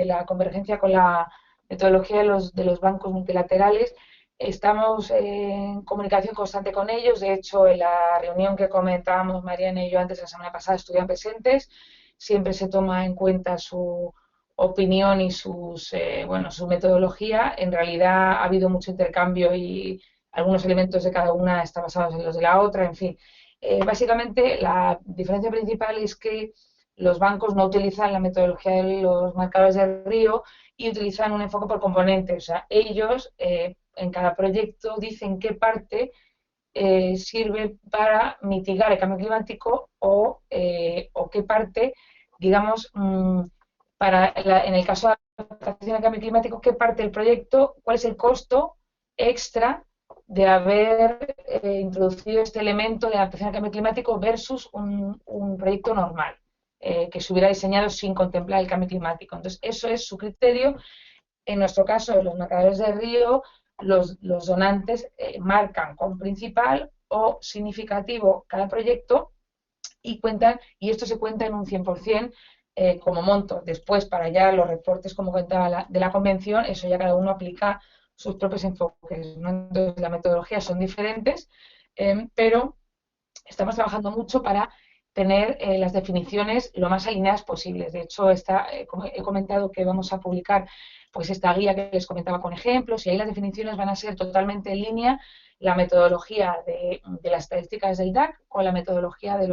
la convergencia con la metodología de los bancos multilaterales. Estamos en comunicación constante con ellos. De hecho, en la reunión que comentábamos Mariana y yo antes la semana pasada estuvieron presentes. Siempre se toma en cuenta su opinión y bueno, su metodología. En realidad ha habido mucho intercambio y algunos elementos de cada una están basados en los de la otra, en fin. Básicamente, la diferencia principal es que los bancos no utilizan la metodología de los marcadores de Río y utilizan un enfoque por componentes. O sea, ellos en cada proyecto dicen qué parte sirve para mitigar el cambio climático o qué parte, digamos, en el caso de la adaptación al cambio climático, qué parte del proyecto, cuál es el costo extra de haber introducido este elemento de adaptación al cambio climático versus un proyecto normal, que se hubiera diseñado sin contemplar el cambio climático. Entonces, eso es su criterio. En nuestro caso, los marcadores de Río, los donantes marcan con principal o significativo cada proyecto y esto se cuenta en un 100% como monto. Después, para ya los reportes, como comentaba, de la convención, eso ya cada uno aplica sus propios enfoques, ¿no? Entonces, las metodologías son diferentes, pero estamos trabajando mucho para tener las definiciones lo más alineadas posibles. De hecho, como he comentado que vamos a publicar pues esta guía que les comentaba con ejemplos y ahí las definiciones van a ser totalmente en línea la metodología de las estadísticas del DAC con la metodología de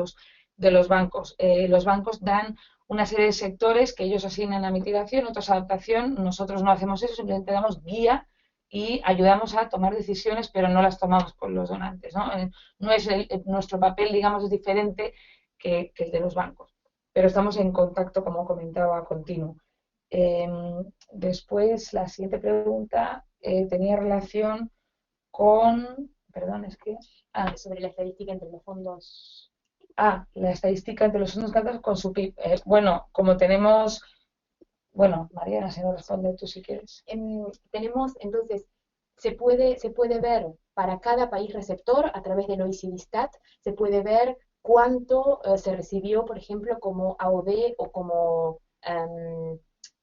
los bancos. Los bancos dan una serie de sectores que ellos asignan a mitigación, otros a adaptación. Nosotros no hacemos eso, simplemente damos guía y ayudamos a tomar decisiones, pero no las tomamos con los donantes, ¿no? No es nuestro papel, digamos, es diferente que el de los bancos, pero estamos en contacto, como comentaba, continuo. Eh, Después, la siguiente pregunta tenía relación con, perdón, es que, Sobre la estadística entre los fondos. la estadística entre los fondos captados con su PIB. Bueno, como tenemos, bueno, Mariana, si no responde tú si quieres. Tenemos, entonces, se puede ver para cada país receptor a través del OECD Stat, se puede ver cuánto se recibió, por ejemplo, como AOD o como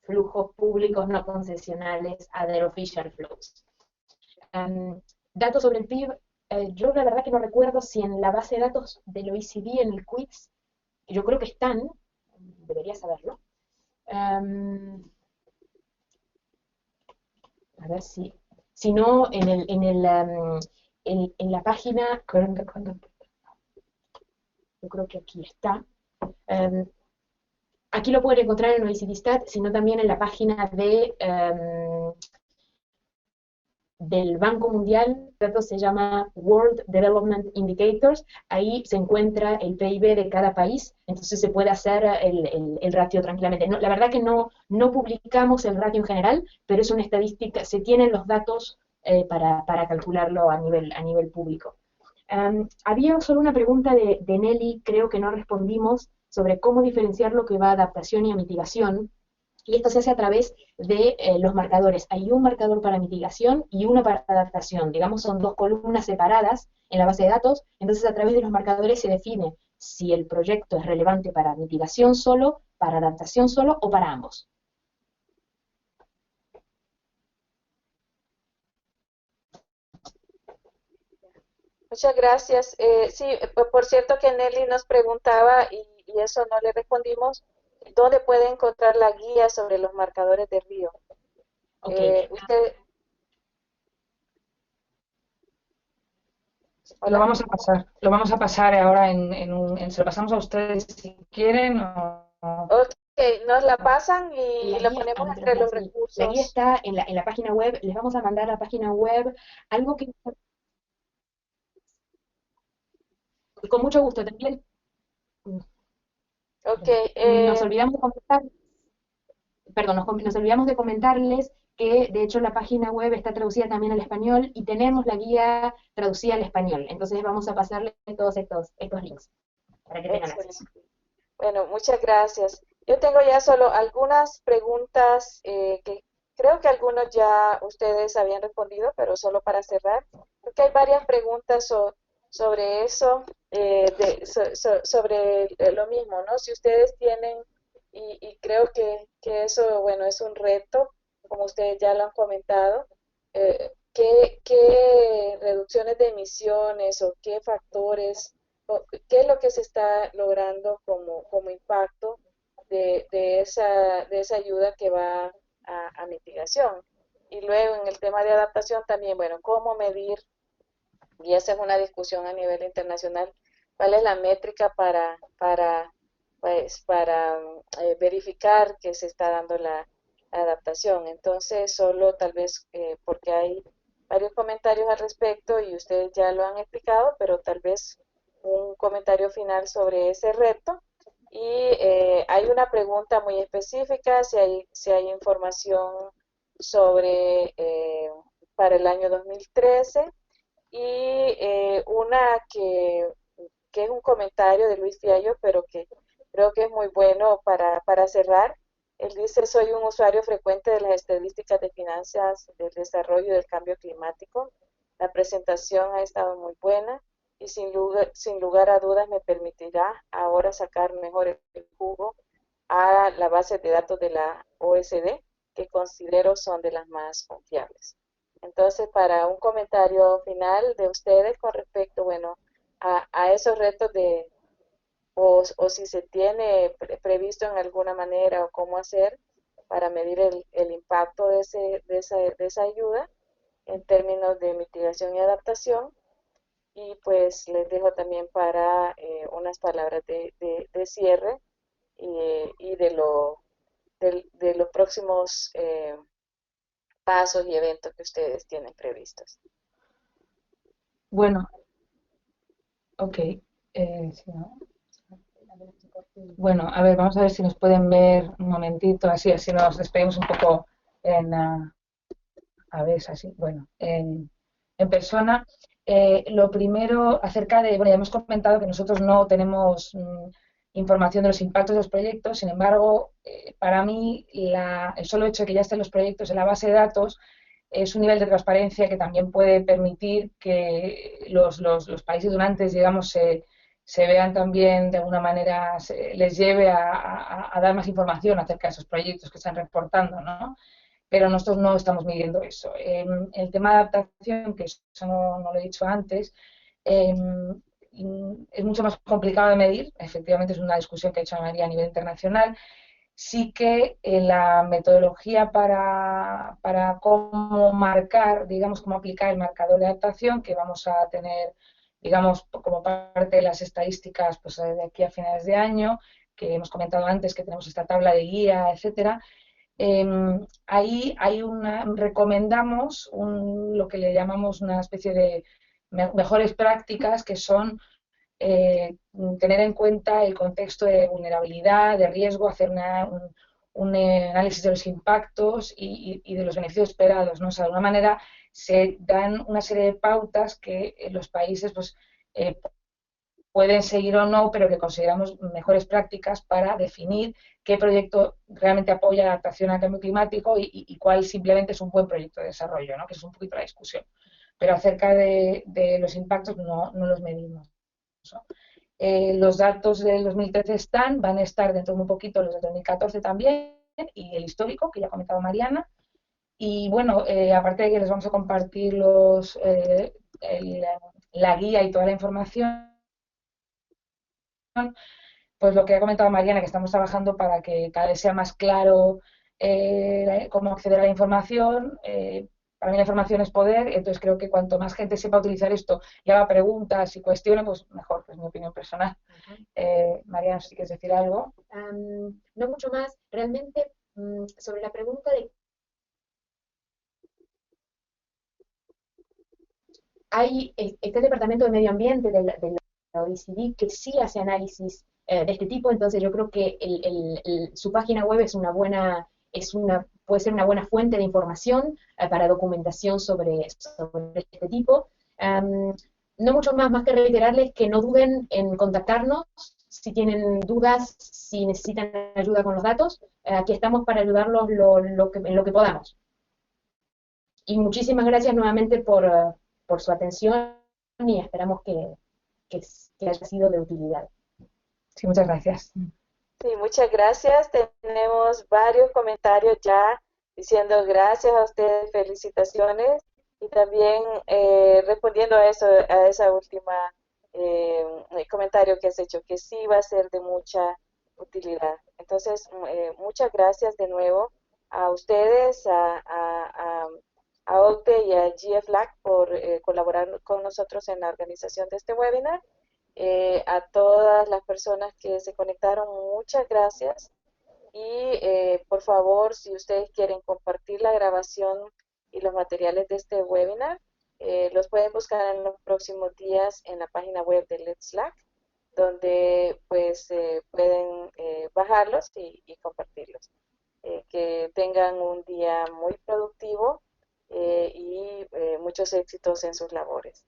flujos públicos no concesionales, Other Official Flows. Datos sobre el PIB, yo la verdad que no recuerdo si en la base de datos del OECD, en el quiz, yo creo que están, debería saberlo. A ver si no, en la página, yo creo que aquí está. Aquí lo pueden encontrar en OECD Stat, sino también en la página del Banco Mundial, esto se llama World Development Indicators, ahí se encuentra el PIB de cada país, entonces se puede hacer el ratio tranquilamente. No, la verdad que no publicamos el ratio en general, pero es una estadística, se tienen los datos para calcularlo a nivel público. Había solo una pregunta de Nelly, creo que no respondimos, sobre cómo diferenciar lo que va a adaptación y a mitigación. Y esto se hace a través de los marcadores. Hay un marcador para mitigación y uno para adaptación. Digamos, son dos columnas separadas en la base de datos. Entonces, a través de los marcadores se define si el proyecto es relevante para mitigación solo, para adaptación solo o para ambos. Muchas gracias. Sí, por cierto que Nelly nos preguntaba, y eso no le respondimos, ¿dónde puede encontrar la guía sobre los marcadores de río? Ok, Usted, Lo hola. vamos a pasar ahora se lo pasamos a ustedes si quieren Ok, nos la pasan la y lo guía, ponemos entre los sí, la guía recursos. está en la página web. Les vamos a mandar a la página web algo que con mucho gusto también. Ok, Nos olvidamos de comentar, perdón, nos olvidamos de comentarles que de hecho la página web está traducida también al español y tenemos la guía traducida al español. Entonces vamos a pasarles todos estos links para que tengan acceso. excelente. Bueno, muchas gracias. Yo tengo ya solo algunas preguntas que creo que algunos ya ustedes habían respondido, pero solo para cerrar, porque hay varias preguntas sobre eso, sobre lo mismo, ¿no? Si ustedes tienen, y creo que eso, bueno, es un reto, como ustedes ya lo han comentado, ¿qué reducciones de emisiones o qué factores qué es lo que se está logrando como impacto de esa ayuda que va a mitigación. Y luego en el tema de adaptación también, bueno, cómo medir, y esa es una discusión a nivel internacional, cuál es la métrica para verificar que se está dando la adaptación. Entonces, solo tal vez porque hay varios comentarios al respecto y ustedes ya lo han explicado, pero tal vez un comentario final sobre ese reto. Y hay una pregunta muy específica, si hay información sobre para el año 2013 y una que es un comentario de Luis Fiallo, pero que creo que es muy bueno para cerrar. Él dice, soy un usuario frecuente de las estadísticas de finanzas del desarrollo y del cambio climático. La presentación ha estado muy buena y sin lugar a dudas me permitirá ahora sacar mejor el jugo a la base de datos de la OSD, que considero son de las más confiables. Entonces, para un comentario final de ustedes con respecto, bueno, a esos retos o si se tiene previsto en alguna manera o cómo hacer para medir el impacto de esa ayuda en términos de mitigación y adaptación. Y pues les dejo también para unas palabras de cierre y de los próximos pasos y eventos que ustedes tienen previstos. bueno, ok. Sí, ¿no? Bueno, a ver, vamos a ver si nos pueden ver un momentito, así nos despedimos un poco a ver, así, bueno, en persona. Lo primero, bueno, ya hemos comentado que nosotros no tenemos información de los impactos de los proyectos, sin embargo, para mí el solo hecho de que ya estén los proyectos en la base de datos es un nivel de transparencia que también puede permitir que los países donantes, digamos, se vean también de alguna manera, les lleve a dar más información acerca de esos proyectos que están reportando, ¿no? Pero nosotros no estamos midiendo eso. El tema de adaptación, que eso no lo he dicho antes, es mucho más complicado de medir. Efectivamente, es una discusión que ha hecho María a nivel internacional. Sí que la metodología para cómo marcar, digamos, cómo aplicar el marcador de adaptación que vamos a tener, digamos, como parte de las estadísticas pues, de aquí a finales de año, que hemos comentado antes que tenemos esta tabla de guía, etcétera, Ahí recomendamos lo que le llamamos una especie de mejores prácticas, que son tener en cuenta el contexto de vulnerabilidad, de riesgo, hacer un análisis de los impactos y de los beneficios esperados, ¿no? O sea, de alguna manera se dan una serie de pautas que los países pues, pueden seguir o no, pero que consideramos mejores prácticas para definir qué proyecto realmente apoya la adaptación al cambio climático y cuál simplemente es un buen proyecto de desarrollo, ¿no? Que es un poquito la discusión. Pero acerca de los impactos no los medimos, ¿no? Los datos del 2013 van a estar dentro de muy poquito los del 2014 también, y el histórico, que ya ha comentado Mariana. Y bueno, aparte de que les vamos a compartir la guía y toda la información, pues lo que ha comentado Mariana, que estamos trabajando para que cada vez sea más claro cómo acceder a la información. Para mí la información es poder, entonces creo que cuanto más gente sepa utilizar esto y haga preguntas y cuestione, pues mejor, es mi opinión personal. Mariana, si quieres decir algo. No mucho más, realmente sobre la pregunta de está el Departamento de Medio Ambiente de la OECD que sí hace análisis de este tipo, entonces yo creo que su página web puede ser una buena fuente de información para documentación sobre este tipo. No mucho más que reiterarles que no duden en contactarnos si tienen dudas, si necesitan ayuda con los datos. Aquí estamos para ayudarlos en lo que podamos. Y muchísimas gracias nuevamente por su atención y esperamos que haya sido de utilidad. Sí, muchas gracias. Sí, muchas gracias. Tenemos varios comentarios ya diciendo gracias a ustedes, felicitaciones, y también respondiendo a eso, a esa última comentario que has hecho, que sí va a ser de mucha utilidad. Entonces, muchas gracias de nuevo a ustedes, a OCDE y a GFLAC por colaborar con nosotros en la organización de este webinar. A todas las personas que se conectaron, muchas gracias. Y por favor, si ustedes quieren compartir la grabación y los materiales de este webinar, los pueden buscar en los próximos días en la página web de Let's Slack, donde pues pueden bajarlos y compartirlos. Que tengan un día muy productivo y muchos éxitos en sus labores.